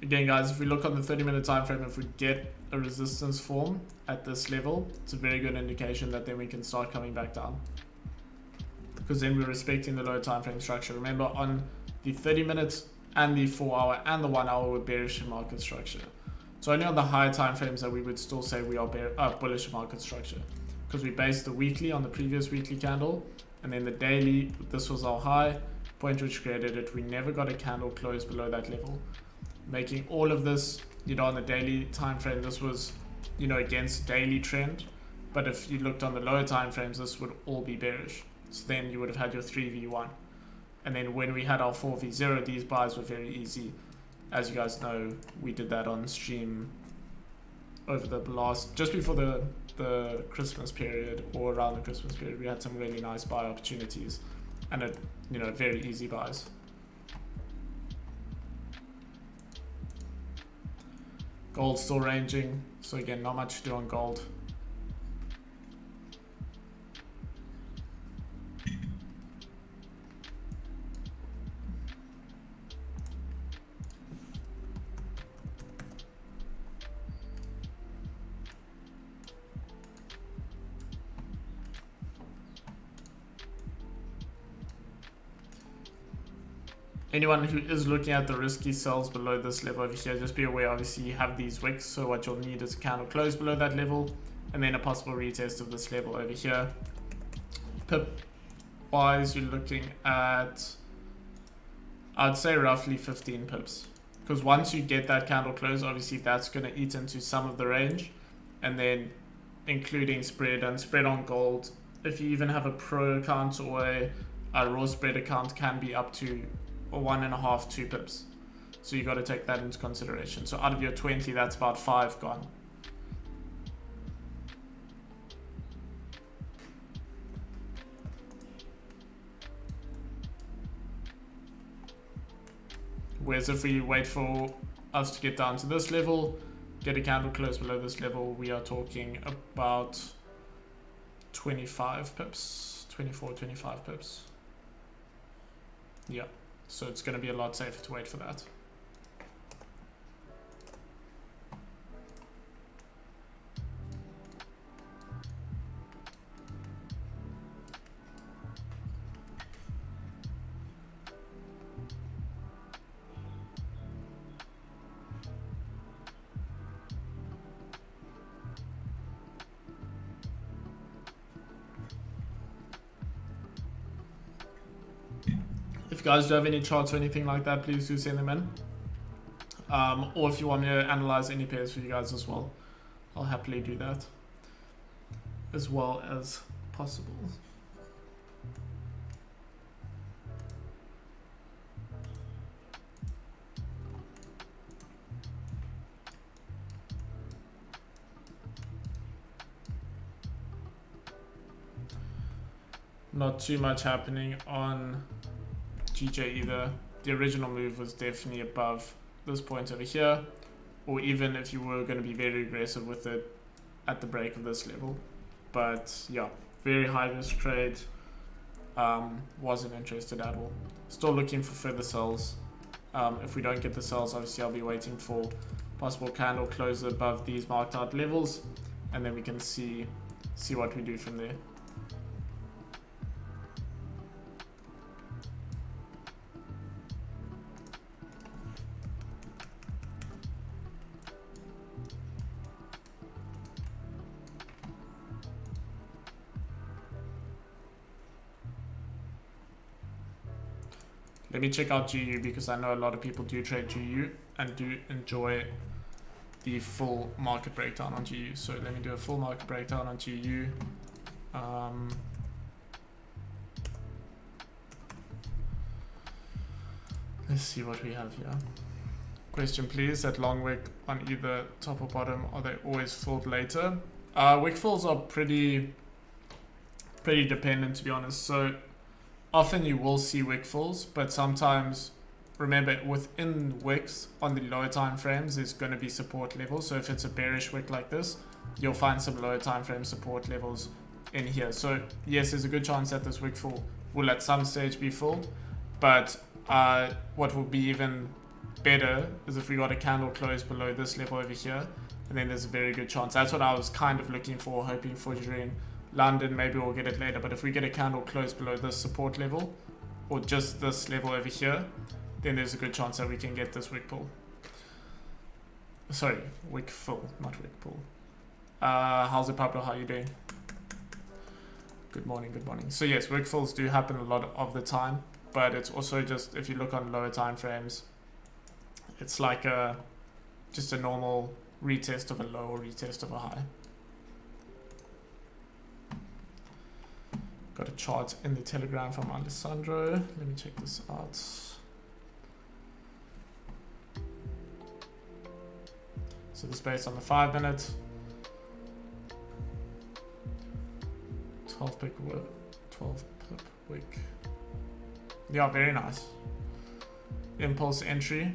Again guys, if we look on the 30-minute time frame, if we get a resistance form at this level, it's a very good indication that then we can start coming back down, because then we're respecting the lower time frame structure. Remember, on the 30 minutes and the 4-hour and the 1-hour, we're bearish in market structure. So only on the higher time frames that we would still say we are bullish in market structure, because we based the weekly on the previous weekly candle, and then the daily, this was our high point which created it. We never got a candle close below that level, making all of this, you know, on the daily time frame, this was, you know, against daily trend. But if you looked on the lower time frames, this would all be bearish. So then you would have had your 3v1. And then when we had our 4v0, these buys were very easy. As you guys know, we did that on stream over the last, just before the Christmas period, or around the Christmas period. We had some really nice buy opportunities, and you know, very easy buys. Gold still ranging, so again, not much to do on gold. Anyone who is looking at the risky sells below this level over here, just be aware, obviously you have these wicks, so what you'll need is a candle close below that level, and then a possible retest of this level over here. Pip wise, you're looking at, I'd say roughly 15 pips, because once you get that candle close, obviously that's going to eat into some of the range, and then including spread and spread on gold, if you even have a pro account or a raw spread account, can be up to 1.5, 2 pips. So you got to take that into consideration. So out of your 20, that's about 5 gone. Whereas if we wait for us to get down to this level, get a candle close below this level, we are talking about 25 pips, 24, 25 pips. Yeah. So it's going to be a lot safer to wait for that. If you guys do have any charts or anything like that, please do send them in. Or if you want me to analyze any pairs for you guys as well, I'll happily do that as well as possible. Not too much happening on GJ either. The original move was definitely above this point over here, or even if you were going to be very aggressive with it at the break of this level. But yeah, very high risk trade. Wasn't interested at all. Still looking for further sells. If we don't get the sells, obviously I'll be waiting for possible candle close above these marked out levels, and then we can see what we do from there. Let me check out GU because I know a lot of people do trade GU and do enjoy the full market breakdown on GU. So let me do a full market breakdown on GU. Let's see what we have here. Question please, at long wick on either top or bottom, are they always filled later? Wick fills are pretty dependent, to be honest. So often you will see wick fills, but sometimes, remember, within wicks on the lower time frames there's going to be support levels. So if it's a bearish wick like this, you'll find some lower time frame support levels in here. So yes, there's a good chance that this wick fill will at some stage be filled, but what will be even better is if we got a candle close below this level over here, and then there's a very good chance. That's what I was kind of looking for, hoping for during London. Maybe we'll get it later, but if we get a candle close below this support level, or just this level over here, then there's a good chance that we can get this wick pull. Sorry, wick fill, not wick pull. How's it, Pablo? How are you doing? Good morning, good morning. So yes, wick fills do happen a lot of the time, but it's also just, if you look on lower time frames, it's like just a normal retest of a low or retest of a high. Got a chart in the Telegram from Alessandro. Let me check this out. So this is based on the 5 minute. 12 pip wick. Yeah, very nice. Impulse entry.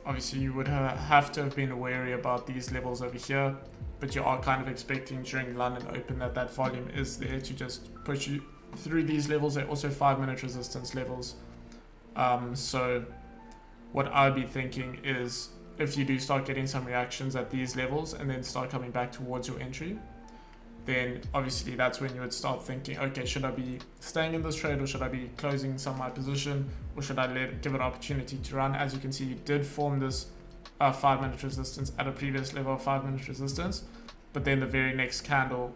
Obviously you would have to have been wary about these levels over here, but you are kind of expecting during London Open that volume is there to just push you through these levels. They're also 5 minute resistance levels. So what I'd be thinking is, if you do start getting some reactions at these levels and then start coming back towards your entry, then obviously that's when you would start thinking, okay, should I be staying in this trade, or should I be closing some of my position, or should I give it an opportunity to run? As you can see, you did form this 5 minute resistance at a previous level of 5 minute resistance, but then the very next candle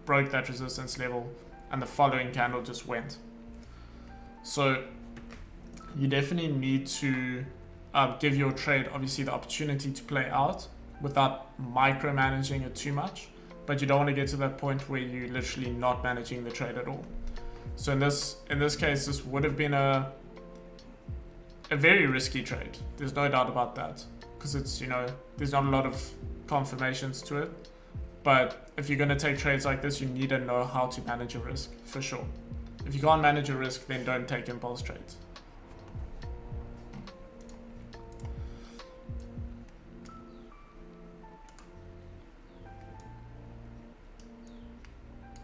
broke that resistance level and the following candle just went. So you definitely need to give your trade obviously the opportunity to play out without micromanaging it too much. But you don't want to get to that point where you're literally not managing the trade at all. So in this case, this would have been a very risky trade. There's no doubt about that, because it's, there's not a lot of confirmations to it. But if you're going to take trades like this, you need to know how to manage your risk, for sure. If you can't manage your risk, then don't take impulse trades.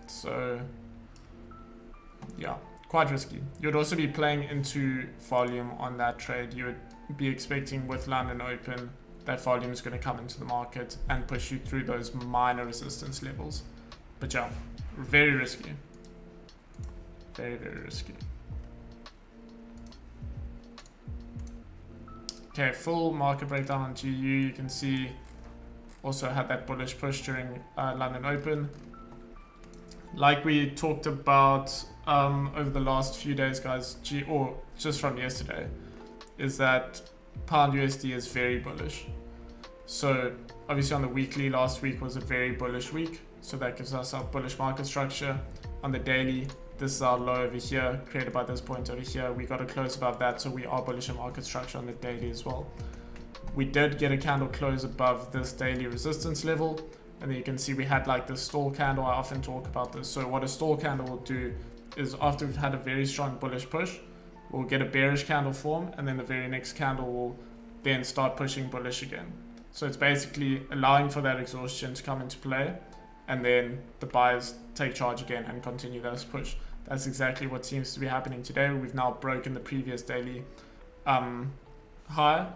So yeah, quite risky. You'd also be playing into volume on that trade. You would be expecting with London Open that volume is going to come into the market and push you through those minor resistance levels. But yeah, very risky. Very, very risky. Okay, full market breakdown on GU. You can see also had that bullish push during London Open. Like we talked about over the last few days, guys, or just from yesterday, is that pound USD is very bullish. So obviously on the weekly, last week was a very bullish week. So that gives us our bullish market structure. On the daily, this is our low over here, created by this point over here. We got to close above that, so we are bullish in market structure on the daily as well. We did get a candle close above this daily resistance level, and then you can see we had like this stall candle. I often talk about this. So what a stall candle will do is after we've had a very strong bullish push, we'll get a bearish candle form, and then the very next candle will then start pushing bullish again. So it's basically allowing for that exhaustion to come into play, and then the buyers take charge again and continue this push. That's exactly what seems to be happening today. We've now broken the previous daily high,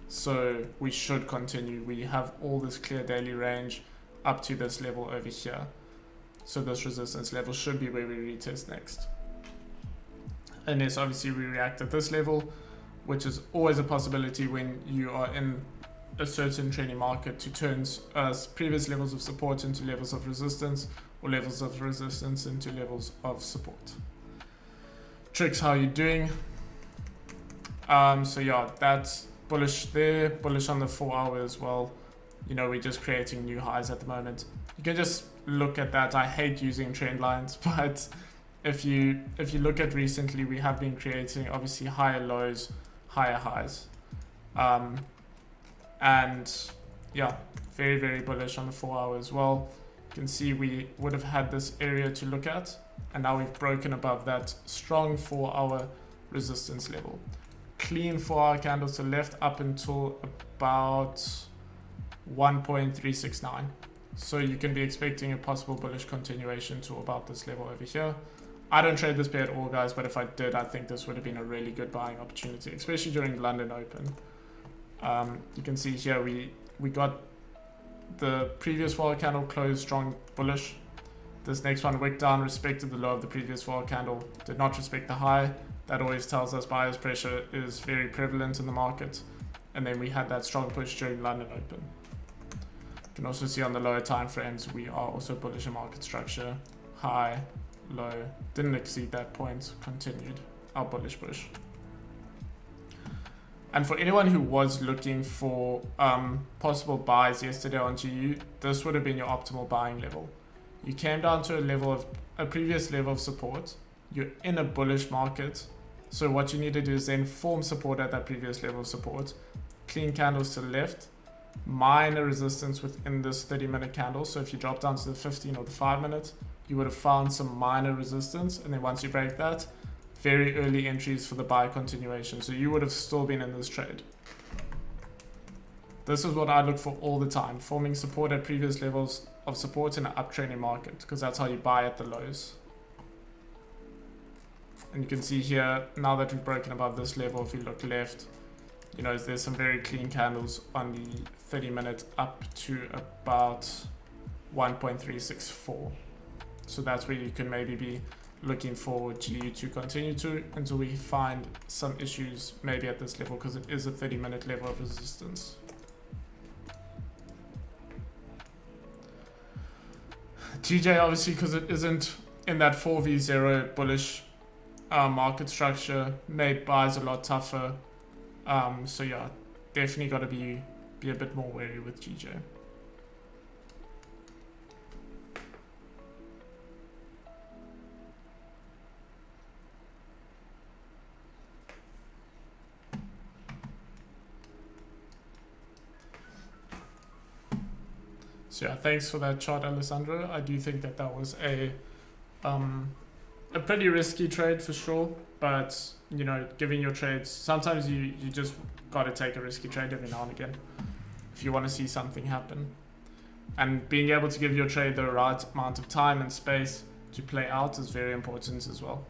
so we should continue. We have all this clear daily range up to this level over here. So this resistance level should be where we retest next. Unless obviously we react at this level, which is always a possibility when you are in a certain trading market, to turn previous levels of support into levels of resistance, or levels of resistance into levels of support. Tricks, how you doing? So yeah, that's bullish there, bullish on the 4 hour as well. You know, we're just creating new highs at the moment. You can just look at that. I hate using trend lines, but if you look at recently, we have been creating obviously higher lows, higher highs. And yeah, very, very bullish on the 4 hour as well. You can see we would have had this area to look at, and now we've broken above that strong 4 hour resistance level. Clean 4 hour candles to left up until about 1.369. So you can be expecting a possible bullish continuation to about this level over here. I don't trade this pair at all, guys, but if I did, I think this would have been a really good buying opportunity, especially during London Open. You can see here we got the previous 4 hour candle closed strong bullish. This next one wicked down, respected the low of the previous 4 hour candle, did not respect the high. That always tells us buyer's pressure is very prevalent in the market. And then we had that strong push during London Open. You can also see on the lower time frames, we are also bullish in market structure. High, low, didn't exceed that point, continued our bullish push. And for anyone who was looking for possible buys yesterday on GU, this would have been your optimal buying level. You came down to a previous level of support. You're in a bullish market. So what you need to do is then form support at that previous level of support. Clean candles to the left. Minor resistance within this 30-minute candle. So if you drop down to the 15 or the 5-minute, you would have found some minor resistance. And then once you break that, very early entries for the buy continuation. So you would have still been in this trade. This is what I look for all the time, forming support at previous levels of support in an uptrending market, because that's how you buy at the lows. And you can see here, now that we've broken above this level, if you look left, you know, there's some very clean candles on the 30-minute up to about 1.364. So that's where you can maybe be looking for GU to continue to until we find some issues maybe at this level, because it is a 30-minute level of resistance. TJ, obviously, because it isn't in that 4v0 bullish market structure, made buys a lot tougher. So yeah, definitely got to be a bit more wary with GJ. So yeah, thanks for that chart, Alessandro. I do think that was a pretty risky trade for sure, but you know, giving your trades, sometimes you just got to take a risky trade every now and again if you want to see something happen. And being able to give your trade the right amount of time and space to play out is very important as well.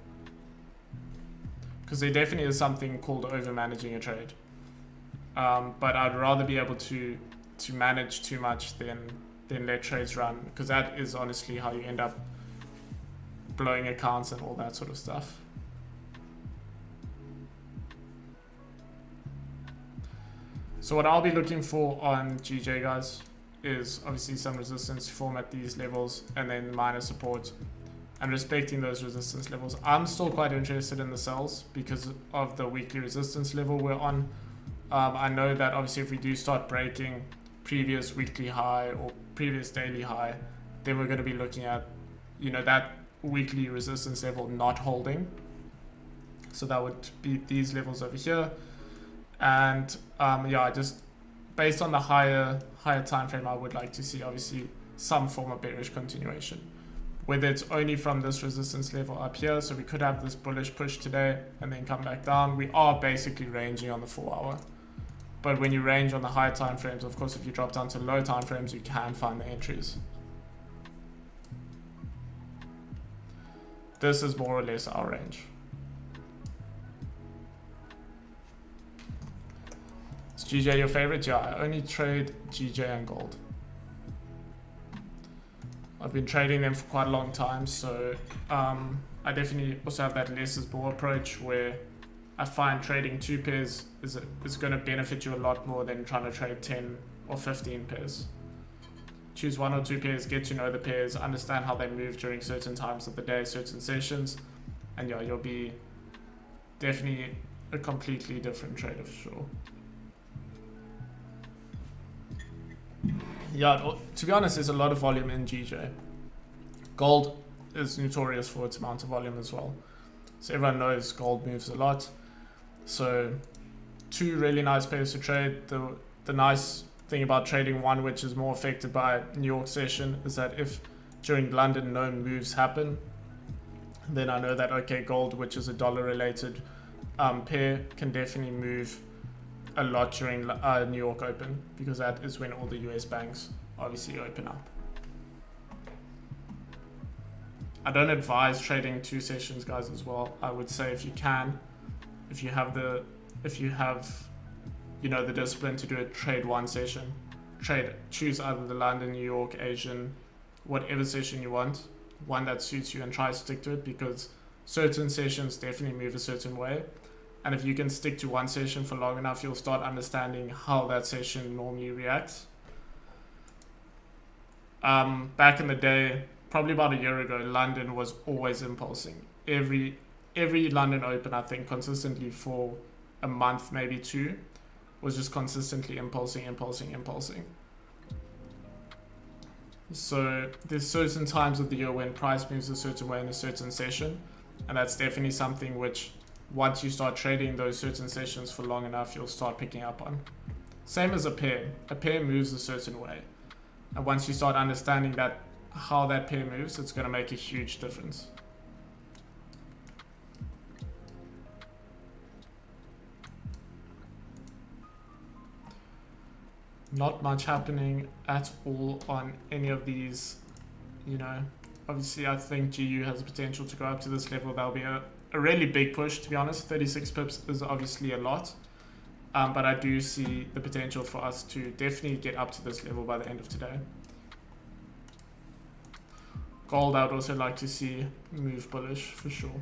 Because there definitely is something called over managing a trade. But I'd rather be able to manage too much than let trades run, because that is honestly how you end up blowing accounts and all that sort of stuff. So what I'll be looking for on GJ, guys, is obviously some resistance to form at these levels, and then minor support, and respecting those resistance levels. I'm still quite interested in the sells because of the weekly resistance level we're on. I know that obviously if we do start breaking previous weekly high or previous daily high, then we're going to be looking at, you know, that weekly resistance level not holding. So that would be these levels over here. And yeah, just based on the higher time frame, I would like to see obviously some form of bearish continuation, whether it's only from this resistance level up here. So we could have this bullish push today and then come back down. We are basically ranging on the 4 hour, but when you range on the higher time frames, of course, if you drop down to low time frames, you can find the entries. This is more or less our range. Is GJ your favorite? Yeah, I only trade GJ and gold. I've been trading them for quite a long time, so I definitely also have that less is more approach, where I find trading 2 pairs is going to benefit you a lot more than trying to trade 10 or 15 pairs. Choose 1 or 2 pairs, get to know the pairs, understand how they move during certain times of the day, certain sessions, and yeah, you'll be definitely a completely different trader for sure. Yeah, to be honest, there's a lot of volume in GJ. Gold is notorious for its amount of volume as well. So everyone knows gold moves a lot. So 2 really nice pairs to trade. The nice thing about trading one which is more affected by New York session is that if during London no moves happen, then I know that, okay, gold, which is a dollar related pair, can definitely move a lot during New York Open, because that is when all the US banks obviously open up. I don't advise trading 2 sessions, guys, as well. I would say if you can, if you have you know, the discipline to do it, trade 1 session. Choose either the London, New York, Asian, whatever session you want, one that suits you, and try to stick to it, because certain sessions definitely move a certain way. And if you can stick to 1 session for long enough, you'll start understanding how that session normally reacts. Back in the day, probably about a year ago, London was always impulsing. Every London Open, I think, consistently for a month, maybe 2, was just consistently impulsing. So there's certain times of the year when price moves a certain way in a certain session, and that's definitely something which, once you start trading those certain sessions for long enough, you'll start picking up on. Same as a pair moves a certain way, and once you start understanding that, how that pair moves, it's going to make a huge difference. Not much happening at all on any of these, you know. Obviously, I think GU has the potential to go up to this level. That'll be a really big push, to be honest. 36 pips is obviously a lot, but I do see the potential for us to definitely get up to this level by the end of today. Gold, I would also like to see move bullish for sure.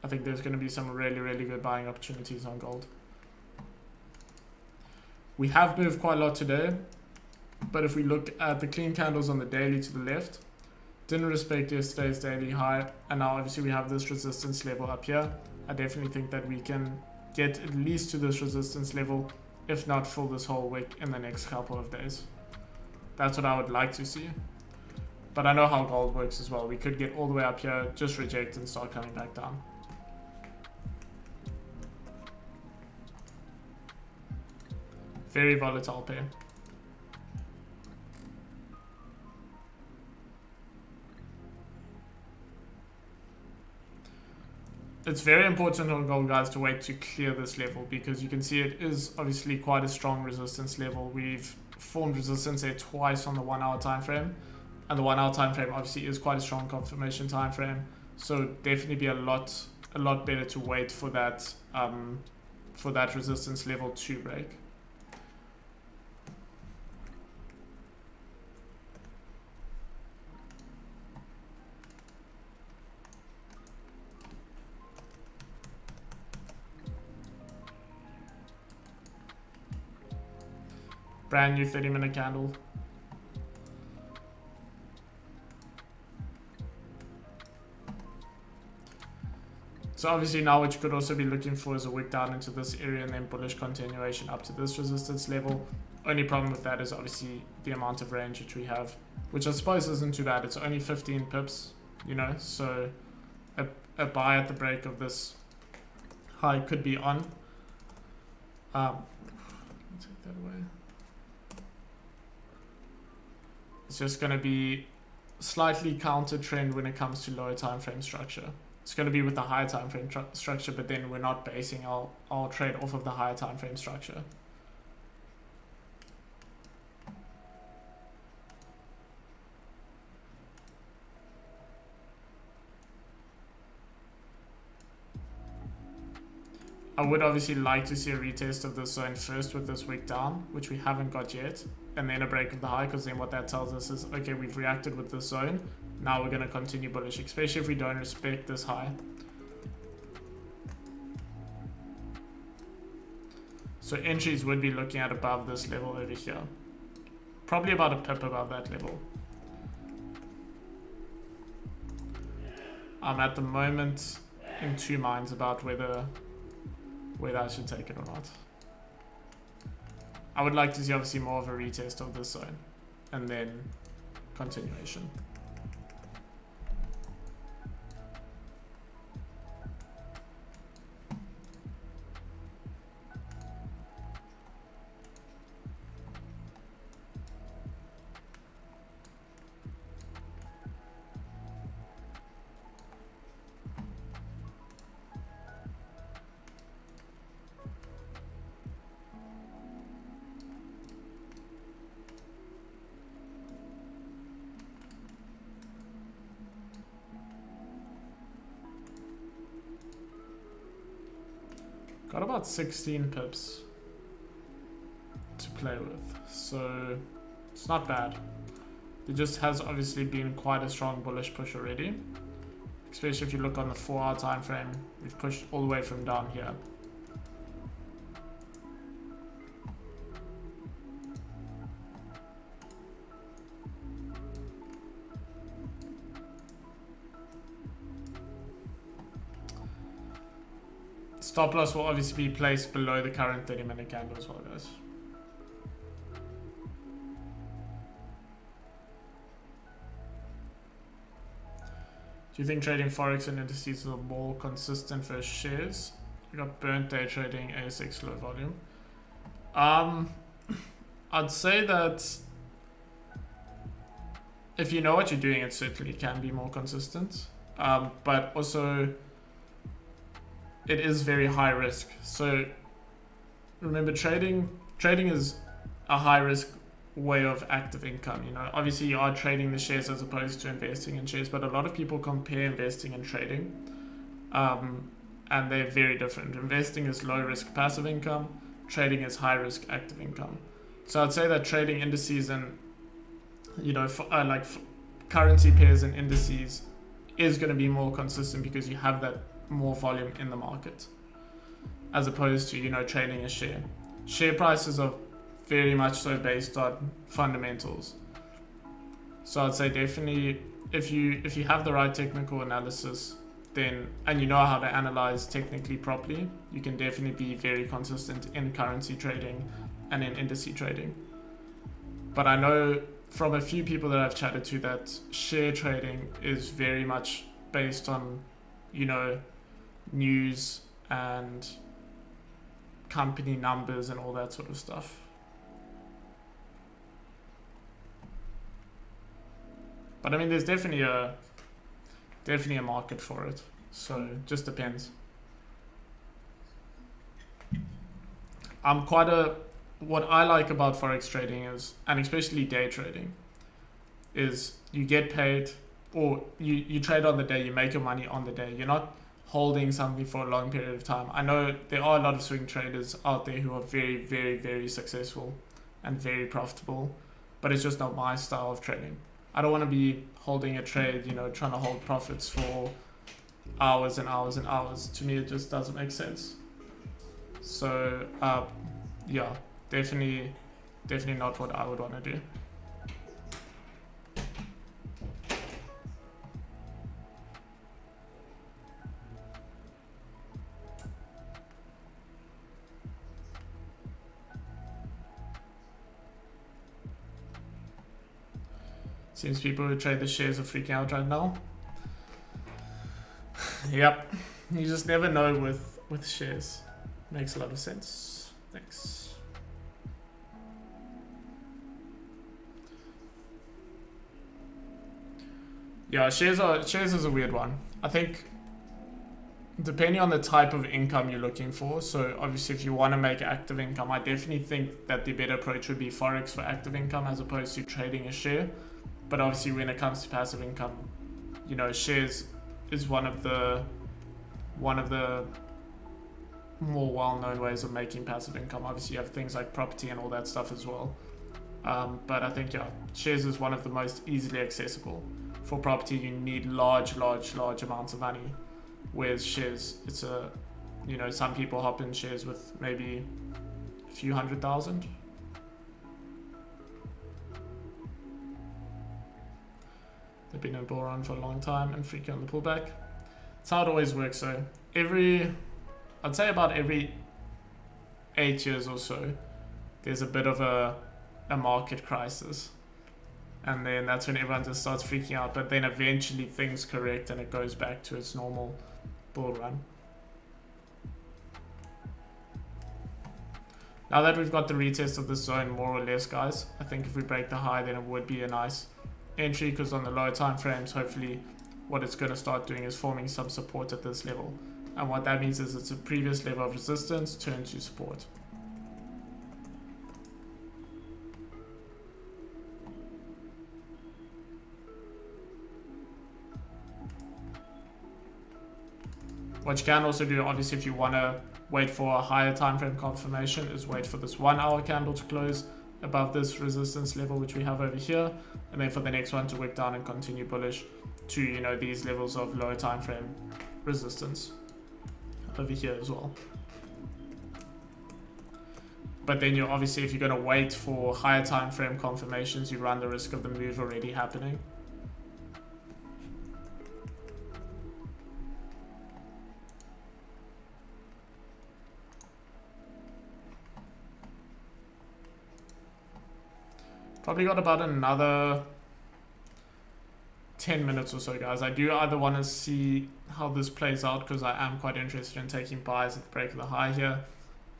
I think there's going to be some really good buying opportunities on gold. We have moved quite a lot today, but if we look at the clean candles on the daily to the left, didn't respect yesterday's daily high, and now obviously we have this resistance level up here. I definitely think that we can get at least to this resistance level, if not fill this whole wick in the next couple of days. That's what I would like to see. But I know how gold works as well. We could get all the way up here, just reject and start coming back down. Very volatile pair. It's very important on gold, guys, to wait to clear this level, because you can see it is obviously quite a strong resistance level. We've formed resistance there twice on the 1 hour time frame, and the 1 hour time frame obviously is quite a strong confirmation time frame. So definitely be a lot better to wait for that resistance level to break. Brand new 30-minute candle. So obviously now what you could also be looking for is a wick down into this area and then bullish continuation up to this resistance level. Only problem with that is obviously the amount of range which we have, which I suppose isn't too bad. It's only 15 pips, you know, so a buy at the break of this high could be on. Take that away. It's just going to be slightly counter trend when it comes to lower time frame structure. It's going to be with the higher time frame structure, but then we're not basing our trade off of the higher time frame structure. I would obviously like to see a retest of this zone first with this wick down, which we haven't got yet, and then a break of the high, because then what that tells us is, okay, we've reacted with this zone, now we're going to continue bullish, especially if we don't respect this high. So entries would be looking at above this level over here, probably about a pip above that level. I'm at the moment in two minds about whether I should take it or not. I would like to see obviously more of a retest of this zone and then continuation. Got about 16 pips to play with, so it's not bad. There just has obviously been quite a strong bullish push already, especially if you look on the 4-hour time frame. We've pushed all the way from down here. Stop loss will obviously be placed below the current 30-minute candle as well, guys. Do you think trading Forex and indices are more consistent versus shares? I got burnt day trading ASX low volume. I'd say that if you know what you're doing, it certainly can be more consistent. But also, it is very high risk. So remember, trading is a high risk way of active income. You know, obviously you are trading the shares as opposed to investing in shares, but a lot of people compare investing and trading, and they're very different. Investing is low risk passive income, trading is high risk active income. So I'd say that trading indices and, you know, currency pairs and indices is going to be more consistent because you have that more volume in the market, as opposed to, you know, trading a share. Share prices are very much so based on fundamentals. So I'd say definitely if you have the right technical analysis, then, and you know how to analyze technically properly, you can definitely be very consistent in currency trading and in indice trading. But I know from a few people that I've chatted to that share trading is very much based on, you know, news and company numbers and all that sort of stuff. But I mean, there's definitely a market for it. So it just depends. What I like about Forex trading is, and especially day trading, is you get paid, or you trade on the day, you make your money on the day. You're not holding something for a long period of time. I know there are a lot of swing traders out there who are very, very, very successful and very profitable, but it's just not my style of trading. I don't want to be holding a trade, you know, trying to hold profits for hours and hours and hours. To me, it just doesn't make sense. So, yeah, definitely not what I would want to do. Seems people who trade the shares are freaking out right now. Yep, you just never know with shares. Makes a lot of sense. Thanks. Yeah, shares is a weird one. I think depending on the type of income you're looking for, so obviously if you want to make active income, I definitely think that the better approach would be Forex for active income as opposed to trading a share. But obviously when it comes to passive income, you know, shares is one of the more well-known ways of making passive income. Obviously you have things like property and all that stuff as well. But I think, yeah, shares is one of the most easily accessible. For property, you need large amounts of money. Whereas shares, it's you know, some people hop in shares with maybe a few 100,000. They've been in bull run for a long time and freaking on the pullback. It's how it always works. So I'd say about every 8 years or so, there's a bit of a market crisis. And then that's when everyone just starts freaking out. But then eventually things correct and it goes back to its normal bull run. Now that we've got the retest of this zone more or less, guys, I think if we break the high, then it would be a nice entry, because on the lower time frames, hopefully what it's going to start doing is forming some support at this level. And what that means is it's a previous level of resistance turned to support. What you can also do, obviously, if you want to wait for a higher time frame confirmation, is wait for this 1 hour candle to close above this resistance level, which we have over here, and then for the next one to wick down and continue bullish to, you know, these levels of lower time frame resistance over here as well. But then you're obviously, if you're going to wait for higher time frame confirmations, you run the risk of the move already happening. Probably got about another 10 minutes or so, guys. I do either want to see how this plays out, because I am quite interested in taking buys at the break of the high here.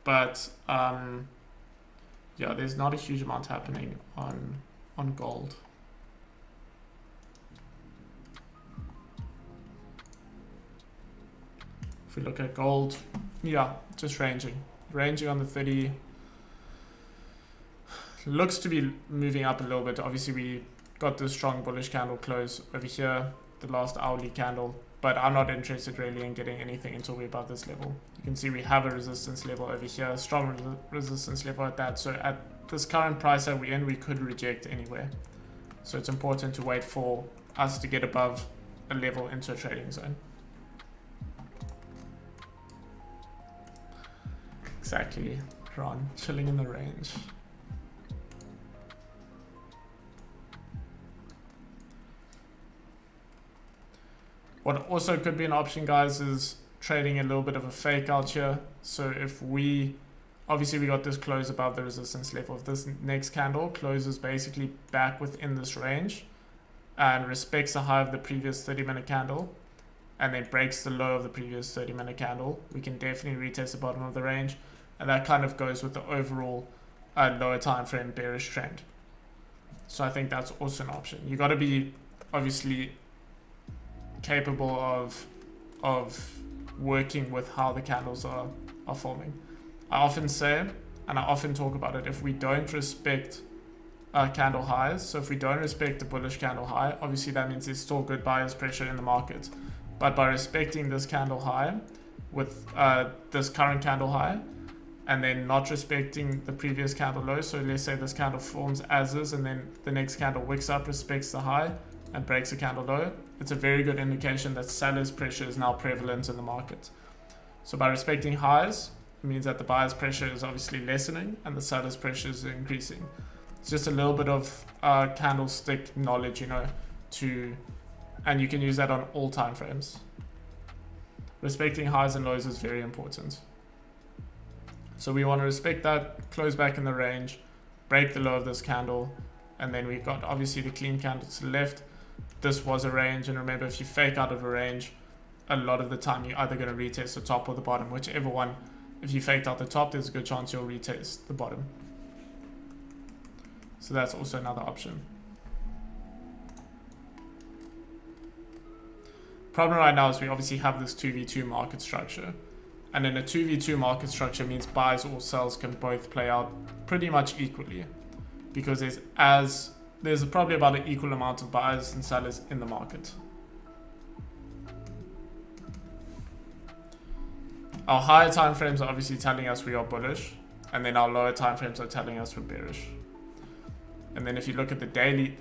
But yeah, there's not a huge amount happening on gold. If we look at gold, yeah, just ranging on the 30. Looks to be moving up a little bit. Obviously we got this strong bullish candle close over here, the last hourly candle, but I'm not interested really in getting anything until we're above this level. You can see we have a resistance level over here, strong resistance level at that. So at this current price that we're in, we could reject anywhere. So it's important to wait for us to get above a level into a trading zone. Exactly, Ron, chilling in the range. What also could be an option, guys, is trading a little bit of a fake out here. So if obviously we got this close above the resistance level. If this next candle closes basically back within this range and respects the high of the previous 30-minute candle and then breaks the low of the previous 30-minute candle, we can definitely retest the bottom of the range. And that kind of goes with the overall lower time frame bearish trend. So I think that's also an option. You got to be obviously capable of working with how the candles are forming. I often say, and I often talk about it, if we don't respect candle highs, so if we don't respect the bullish candle high, obviously that means there's still good buyer's pressure in the market. But by respecting this candle high with this current candle high, and then not respecting the previous candle low, so let's say this candle forms as is, and then the next candle wicks up, respects the high, and breaks a candle low, it's a very good indication that seller's pressure is now prevalent in the market. So by respecting highs, it means that the buyer's pressure is obviously lessening and the seller's pressure is increasing. It's just a little bit of candlestick knowledge, you know, and you can use that on all time frames. Respecting highs and lows is very important. So we want to respect that, close back in the range, break the low of this candle, and then we've got obviously the clean candle to the left. This was a range, and remember, if you fake out of a range, a lot of the time you're either going to retest the top or the bottom, whichever one. If you faked out the top, there's a good chance you'll retest the bottom. So that's also another option. Problem right now is we obviously have this 2v2 market structure. And in a 2v2 market structure means buys or sells can both play out pretty much equally. Because there's probably about an equal amount of buyers and sellers in the market. Our higher time frames are obviously telling us we are bullish, and then our lower time frames are telling us we're bearish. And then if you look at the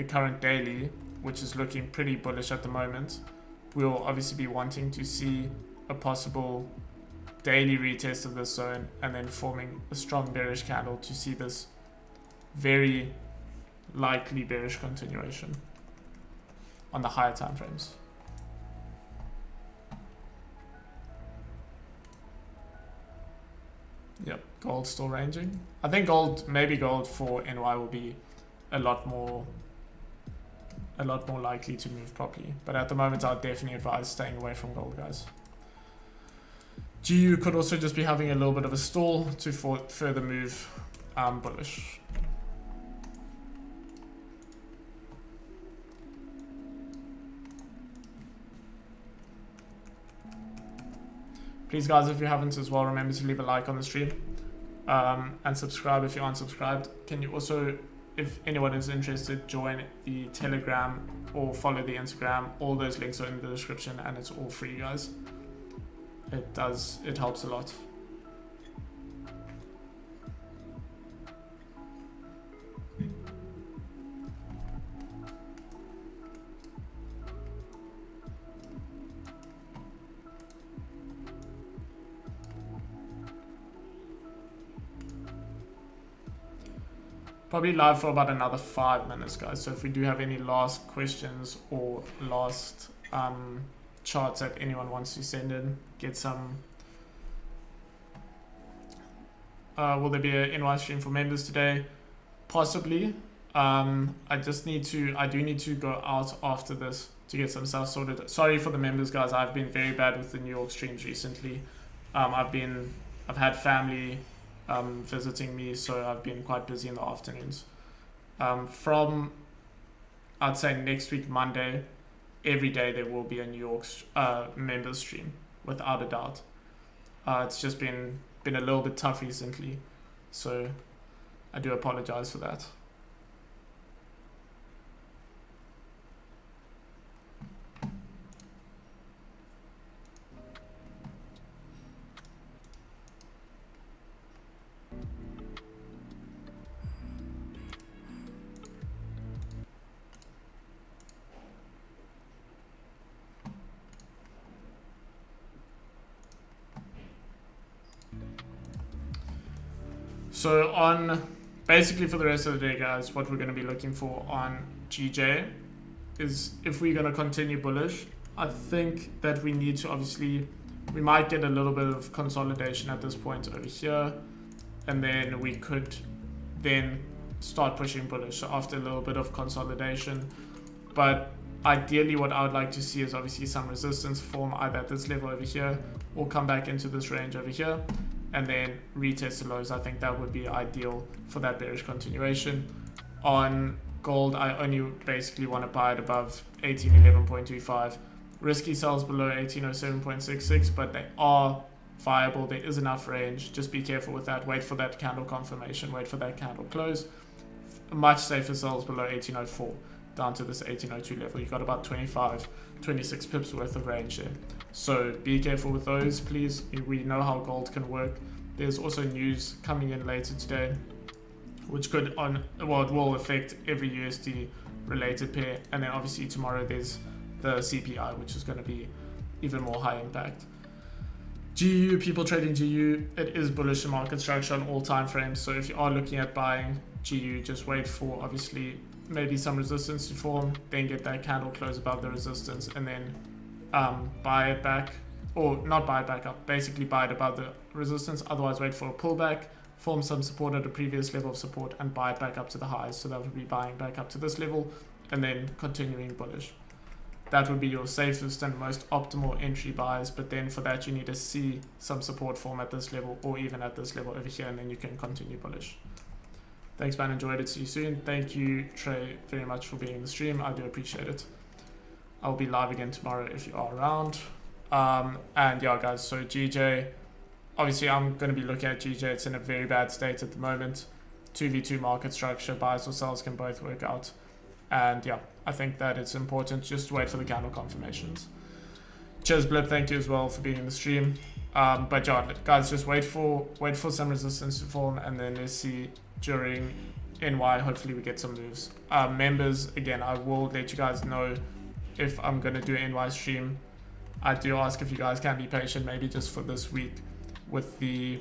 current daily, which is looking pretty bullish at the moment, we'll obviously be wanting to see a possible daily retest of this zone and then forming a strong bearish candle to see this very likely bearish continuation on the higher time frames. Yep, gold still ranging. I think maybe gold for NY will be a lot more likely to move properly. But at the moment, I'd definitely advise staying away from gold, guys. GU could also just be having a little bit of a stall to further move bullish. Please, guys, if you haven't as well, remember to leave a like on the stream and subscribe if you aren't subscribed. Can you also, if anyone is interested, join the Telegram or follow the Instagram? All those links are in the description, and it's all free, guys. It helps a lot. Probably live for about another 5 minutes, guys. So if we do have any last questions or last charts that anyone wants to send in, get some. Will there be an NY stream for members today? Possibly. I do need to go out after this to get some stuff sorted. Sorry for the members, guys. I've been very bad with the New York streams recently. I've had family visiting me, so I've been quite busy in the afternoons. From, I'd say, next week Monday, every day there will be a New York members stream, without a doubt. It's just been a little bit tough recently, so I do apologize for that. So basically for the rest of the day, guys, what we're going to be looking for on GJ is, if we're going to continue bullish, I think that we need to we might get a little bit of consolidation at this point over here, and then we could then start pushing bullish. So after a little bit of consolidation, but ideally what I would like to see is obviously some resistance form either at this level over here or come back into this range over here, and then retest the lows. I think that would be ideal for that bearish continuation. On gold, I only basically want to buy it above 1811.25. Risky sells below 1807.66, but they are viable. There is enough range. Just be careful with that. Wait for that candle confirmation. Wait for that candle close. Much safer sells below 1804 down to this 1802 level. You've got about 26 pips worth of range there. So be careful with those, please. We know how gold can work. There's also news coming in later today, which could it will affect every USD related pair. And then obviously tomorrow there's the CPI, which is going to be even more high impact. GU, people trading GU, it is bullish in market structure on all time frames. So if you are looking at buying GU, just wait for obviously maybe some resistance to form, then get that candle close above the resistance, and then buy it back, or not buy it back up, basically buy it above the resistance. Otherwise wait for a pullback, form some support at a previous level of support and buy it back up to the highs. So that would be buying back up to this level and then continuing bullish. That would be your safest and most optimal entry buys, but then for that you need to see some support form at this level or even at this level over here, and then you can continue bullish. Thanks man, enjoyed it, see you soon. Thank you Trey very much for being in the stream, I do appreciate it. I'll be live again tomorrow if you are around. And yeah guys, so GJ, obviously I'm going to be looking at GJ, it's in a very bad state at the moment. 2v2 market structure, buys or sells can both work out. And yeah, I think that it's important just to wait for the candle confirmations. Cheers Blip, thank you as well for being in the stream. But yeah, guys, just wait for some resistance to form, and then let's see during NY, hopefully we get some moves. Members, again, I will let you guys know if I'm going to do an NY stream. I do ask if you guys can be patient, maybe just for this week with the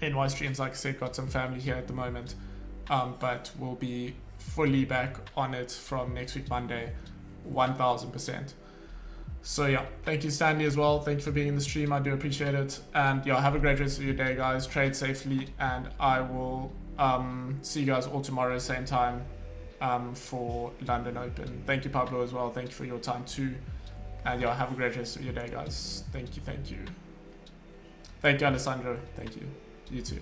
NY streams. Like I said, got some family here at the moment, but we'll be fully back on it from next week Monday, 1000%. So yeah, thank you Stanley as well, thank you for being in the stream, I do appreciate it. And yeah, have a great rest of your day guys, trade safely, and I will see you guys all tomorrow same time for London Open. Thank you Pablo as well, thank you for your time too. And yeah, have a great rest of your day guys. Thank you. Thank you Alessandro, thank you. You too.